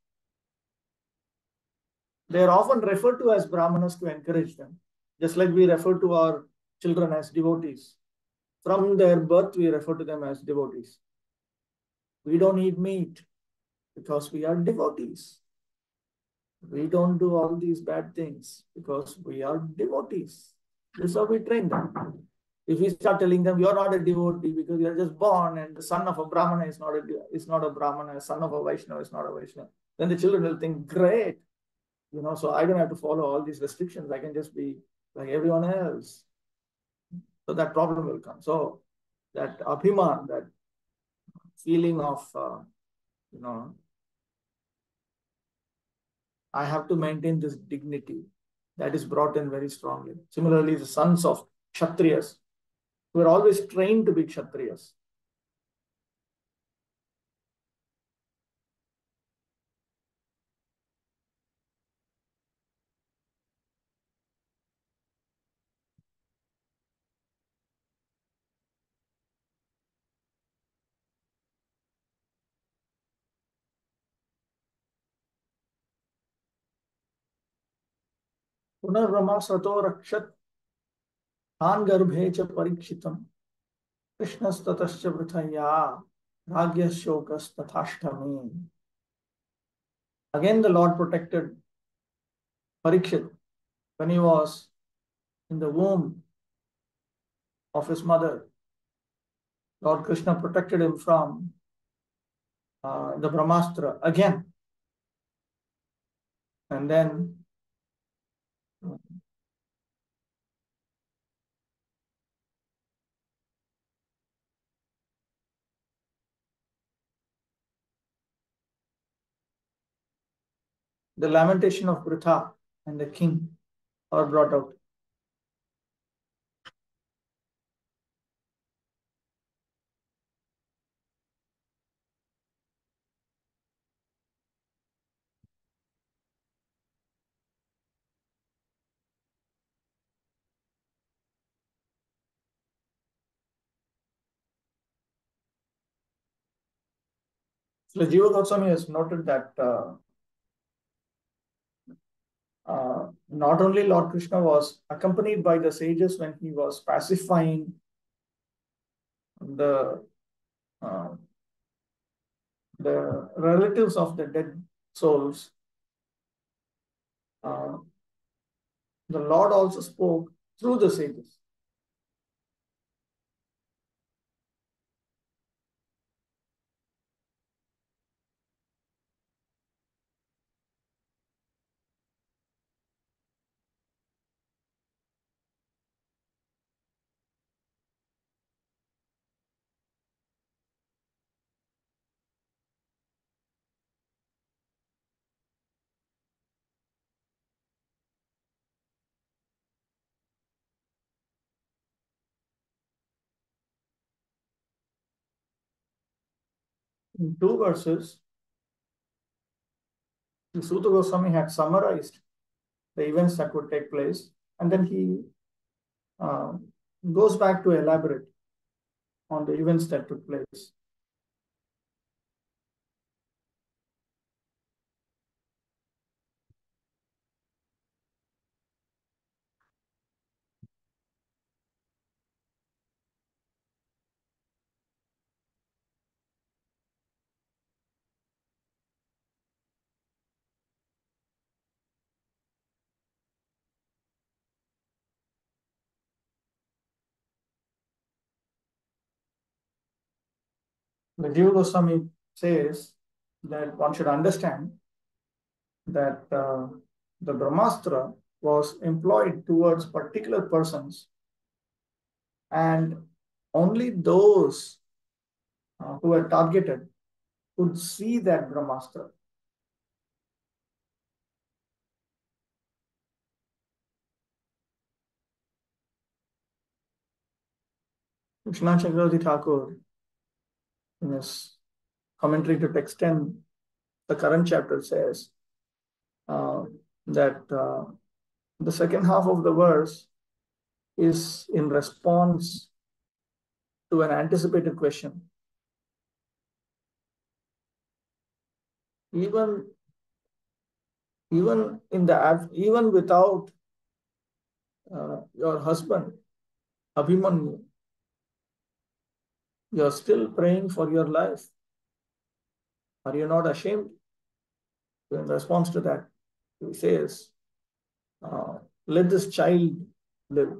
They are often referred to as Brahmanas to encourage them, just like we refer to our children as devotees. From their birth, we refer to them as devotees. We don't eat meat because we are devotees. We don't do all these bad things because we are devotees. This is how we train them. If we start telling them you're not a devotee because you're just born and the son of a Brahmana is not a Brahmana, son of a Vaishnava is not a Vaishnava, then the children will think, great, so I don't have to follow all these restrictions. I can just be like everyone else. So that problem will come. So that abhiman, that feeling of, I have to maintain this dignity, that is brought in very strongly. Similarly, the sons of Kshatriyas were always trained to be Kshatriyas. Punarrama Sato Rakshat Han Garbhe Cha Parikshitam Krishnas Tatascha Vrithaya Ragya Shokas Tathashtami. Again, the Lord protected Parikshit when he was in the womb of his mother. Lord Krishna protected him from the Brahmastra again. And then the lamentation of Pritha and the king are brought out. So Jiva Goswami has noted that not only Lord Krishna was accompanied by the sages when he was pacifying the uh, the relatives of the dead souls, the Lord also spoke through the sages. In two verses, Suta Goswami had summarized the events that would take place, and then he uh, goes back to elaborate on the events that took place. The Jiva Goswami says that one should understand that the Brahmastra was employed towards particular persons, and only those who were targeted could see that Brahmastra. Krishna Chakravarti Thakur, in his commentary to text 10, the current chapter, says that the second half of the verse is in response to an anticipated question. Even without your husband, Abhimanyu, you're still praying for your life. Are you not ashamed? In response to that, he says, let this child live.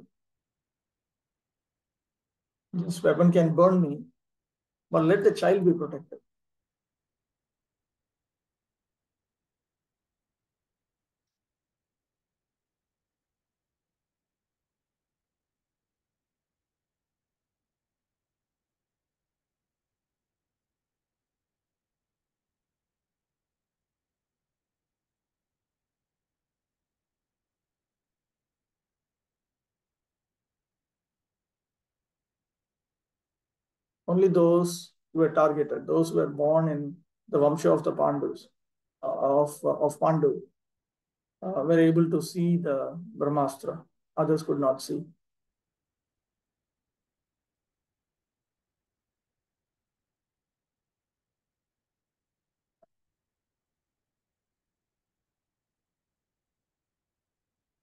This weapon can burn me, but let the child be protected. Only those who were targeted, those who were born in the Vamsha of the Pandus, of Pandu, were able to see the Brahmastra. Others could not see.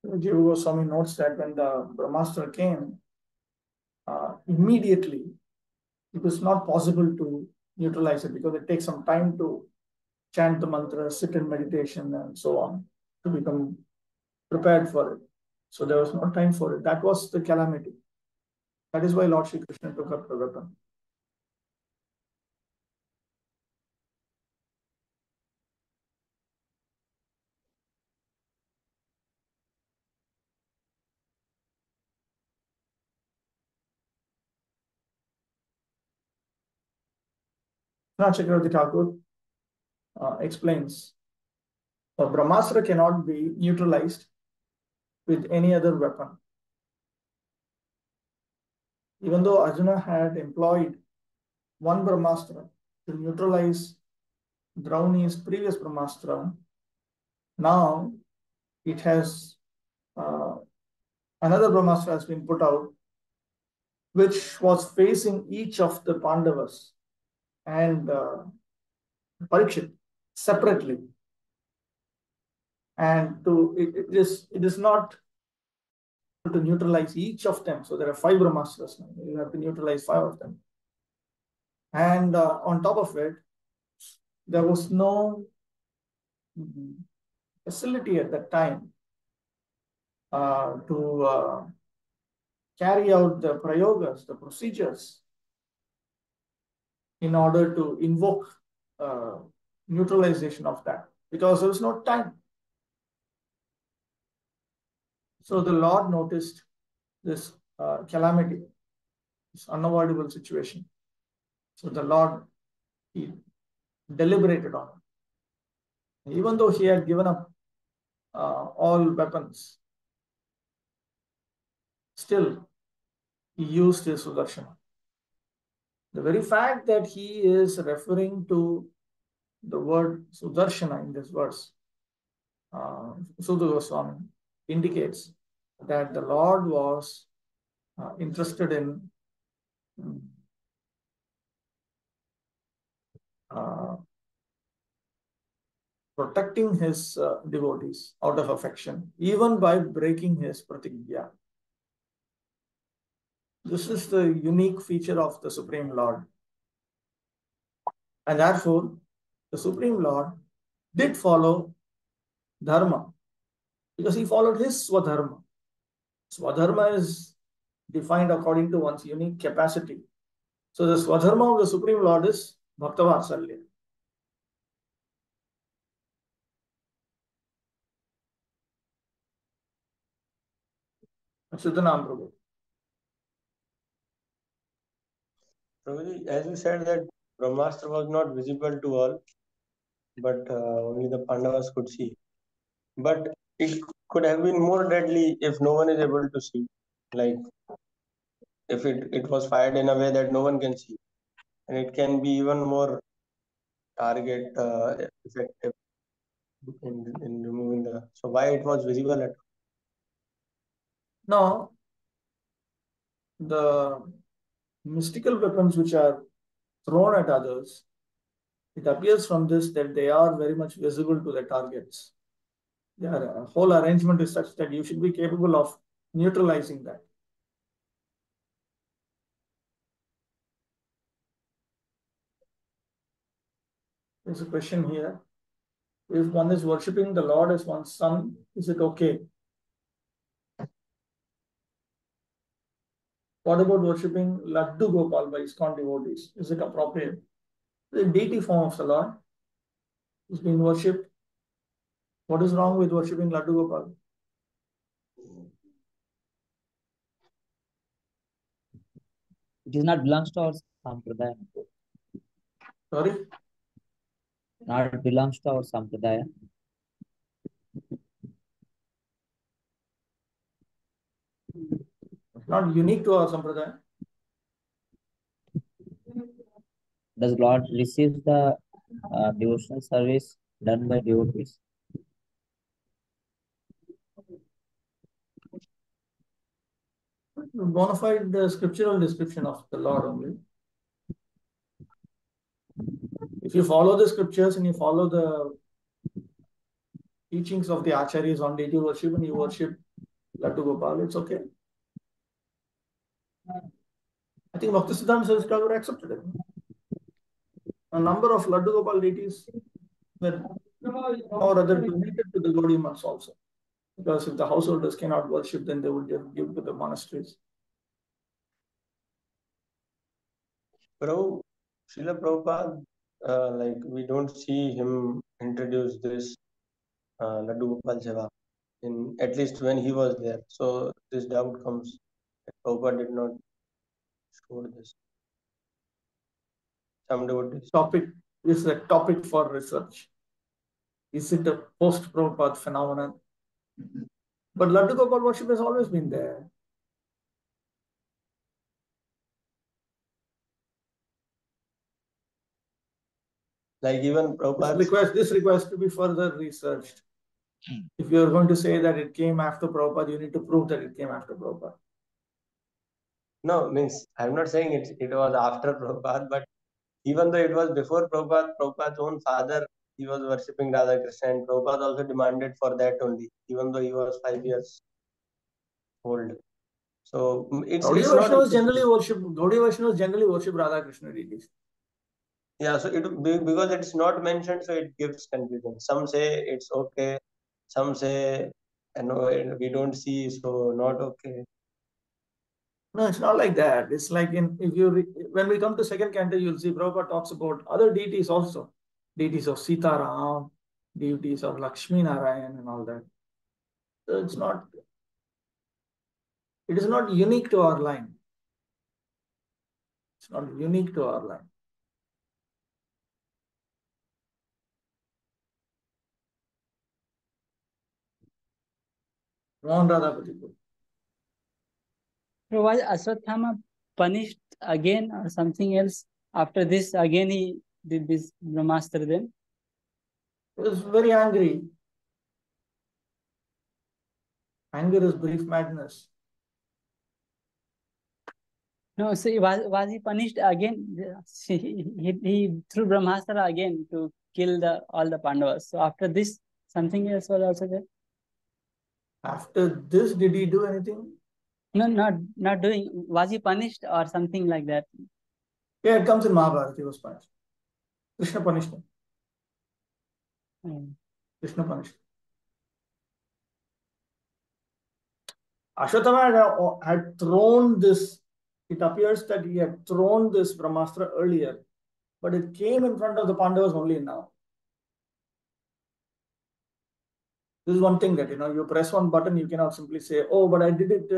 Jiva Goswami notes that when the Brahmastra came, immediately it was not possible to neutralize it because it takes some time to chant the mantra, sit in meditation, and so on to become prepared for it. So there was no time for it. That was the calamity. That is why Lord Shri Krishna took up the weapon. Now Chakravarti Thakur explains A Brahmastra cannot be neutralized with any other weapon. Even though Arjuna had employed one Brahmastra to neutralize Drauni's previous Brahmastra, now it has another Brahmastra has been put out, which was facing each of the Pandavas and Parikshit separately. And it is not to neutralize each of them. So there are 5 Brahmastras now. You have to neutralize 5 of them. And on top of it, there was no facility at that time to carry out the prayogas, the procedures, in order to invoke neutralization of that, because there was no time. So the Lord noticed this calamity, this unavoidable situation. So the Lord, he deliberated on it. Even though he had given up all weapons, still he used his Sudarshana. The very fact that he is referring to the word Sudarshana in this verse, Sudha Goswami, indicates that the Lord was interested in protecting his devotees out of affection, even by breaking his pratigya. This is the unique feature of the Supreme Lord. And therefore, the Supreme Lord did follow dharma, because he followed his swadharma. Swadharma is defined according to one's unique capacity. So the swadharma of the Supreme Lord is Bhakta-vaitsalya. Achyutanam Prabhu. Prabhuji, as you said that Brahmastra was not visible to all, but only the Pandavas could see. But it could have been more deadly if no one is able to see. Like if it was fired in a way that no one can see. And it can be even more target effective in removing the. So why it was visible at. Now, the mystical weapons which are thrown at others, it appears from this that they are very much visible to the targets. Their whole arrangement is such that you should be capable of neutralizing that. There's a question here. If one is worshipping the Lord as one's son, is it okay? What about worshipping Laddu Gopal by ISKCON devotees? Is it appropriate? The deity form of the Lord is being worshipped. What is wrong with worshipping Laddu Gopal? It is not belongs to our sampradaya. Sorry? Not belongs to our sampradaya. Not unique to our sampradaya. Does Lord receive the devotional service done by devotees? Bona fide scriptural description of the Lord only. If you follow the scriptures and you follow the teachings of the acharyas on deity worship and you worship Laddu Gopal, it's okay. I think Bhaktisiddhanta Saraswati Thakur accepted it. A number of Laddu Gopal deities were or other donated to the Gaudiya monks also. Because if the householders cannot worship, then they would just give to the monasteries. Prabhu, Srila Prabhupada, like we don't see him introduce this Laddu Gopal Seva, in at least when he was there. So this doubt comes that Prabhupada did not show this. Some devotees. Topic is a topic for research. Is it a post-Prabhupada phenomenon? But Laddu Gopal worship has always been there. Like even Prabhupada. This requires to be further researched. If you are going to say that it came after Prabhupada, you need to prove that it came after Prabhupada. No, means I'm not saying it was after Prabhupada, but even though it was before Prabhupada, Prabhupada's own father, he was worshipping Radha Krishna, and Prabhupada also demanded for that only, even though he was 5 years old. So Gaudiya it's not. Vaishnavas generally worship Radha Krishna deities. Yeah, so because it's not mentioned, so it gives confusion. Some say it's okay, some say no, we don't see, so not okay. No, it's not like that. It's like when we come to second canto, you'll see Prabhupada talks about other deities also, deities of Sita Ram, deities of Lakshmi Narayan, and all that. So it is not unique to our line. It's not unique to our line. Mohan Radhapati. So was Ashwatthama punished again or something else? After this, again he did this Brahmastra then? He was very angry. Anger is brief madness. No, so was he punished again? He threw Brahmastra again to kill all the Pandavas. So after this, something else was also there? After this, did he do anything? No, not doing. Was he punished or something like that? Yeah, it comes in Mahabharata. He was punished. Krishna punished him. Krishna punished him. Ashwatthama had thrown this. It appears that he had thrown this Brahmastra earlier, but it came in front of the Pandavas only now. This is one thing that, you press one button, you cannot simply say, oh, but I did it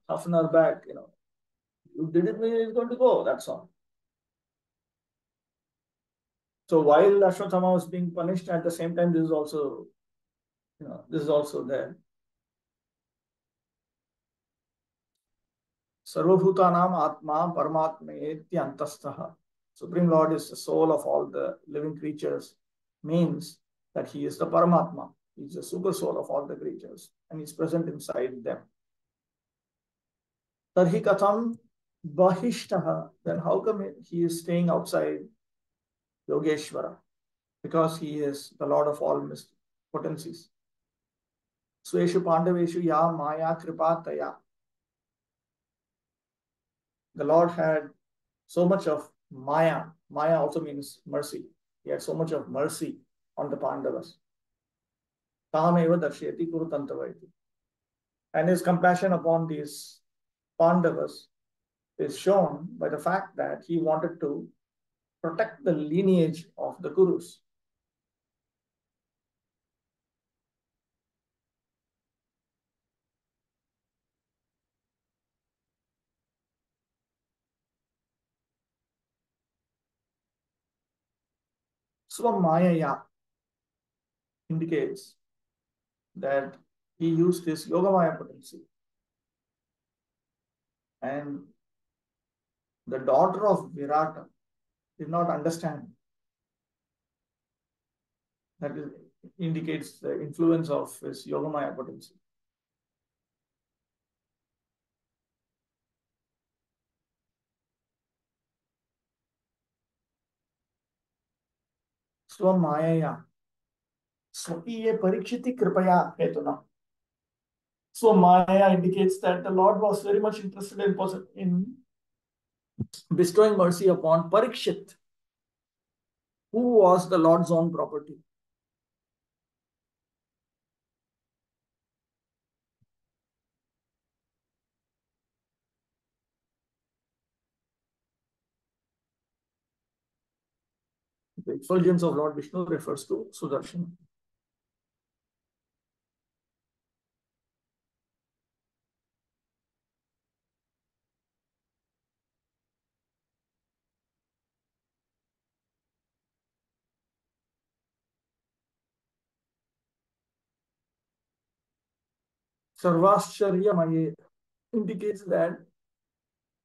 half an hour back. You did it when it's going to go. That's all. So while Ashwatthama was being punished, at the same time, this is also there. Sarvabhutanam Atma Paramatmayeti Antastaha. Supreme Lord is the soul of all the living creatures, means that he is the Paramatma. He is the super soul of all the creatures, and he is present inside them. Tarhi Katham Bahishtaha. Then how come he is staying outside Yogeshwara? Because he is the Lord of all potencies. Sweshu Pandaveshu Ya Maya Kripataya. The Lord had so much of Maya. Maya also means mercy. He had so much of mercy on the Pandavas. Tahameva Darshayati Kurutantavaiti. And his compassion upon these Pandavas is shown by the fact that he wanted to protect the lineage of the Kurus. Swamayaya indicates that he used his Yogamaya potency. And the daughter of Virata did not understand. That indicates the influence of his Yogamaya potency. Swamayaya. Swakiye parikshiti kripaya hetuna. Swamaya indicates that the Lord was very much interested in bestowing mercy upon Parikshit, who was the Lord's own property. The effulgence of Lord Vishnu refers to Sudarshan. Sarvascharya indicates that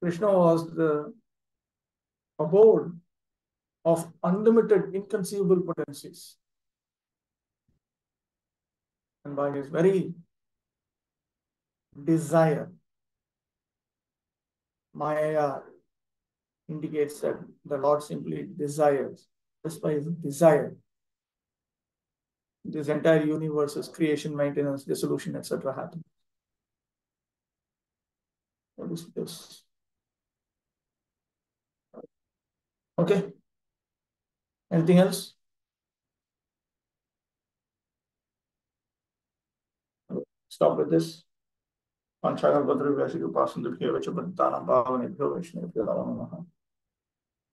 Krishna was the abode of unlimited, inconceivable potencies. And by his very desire, Maya indicates that the Lord simply desires. Just by his desire, this entire universe's creation, maintenance, dissolution, etc. happens. What is this? Okay. Anything else? Stop with this. Panchakalpadrivyasidupasandabhyo vachapantanam bhavanebhyo vaishnevyo namo namaha.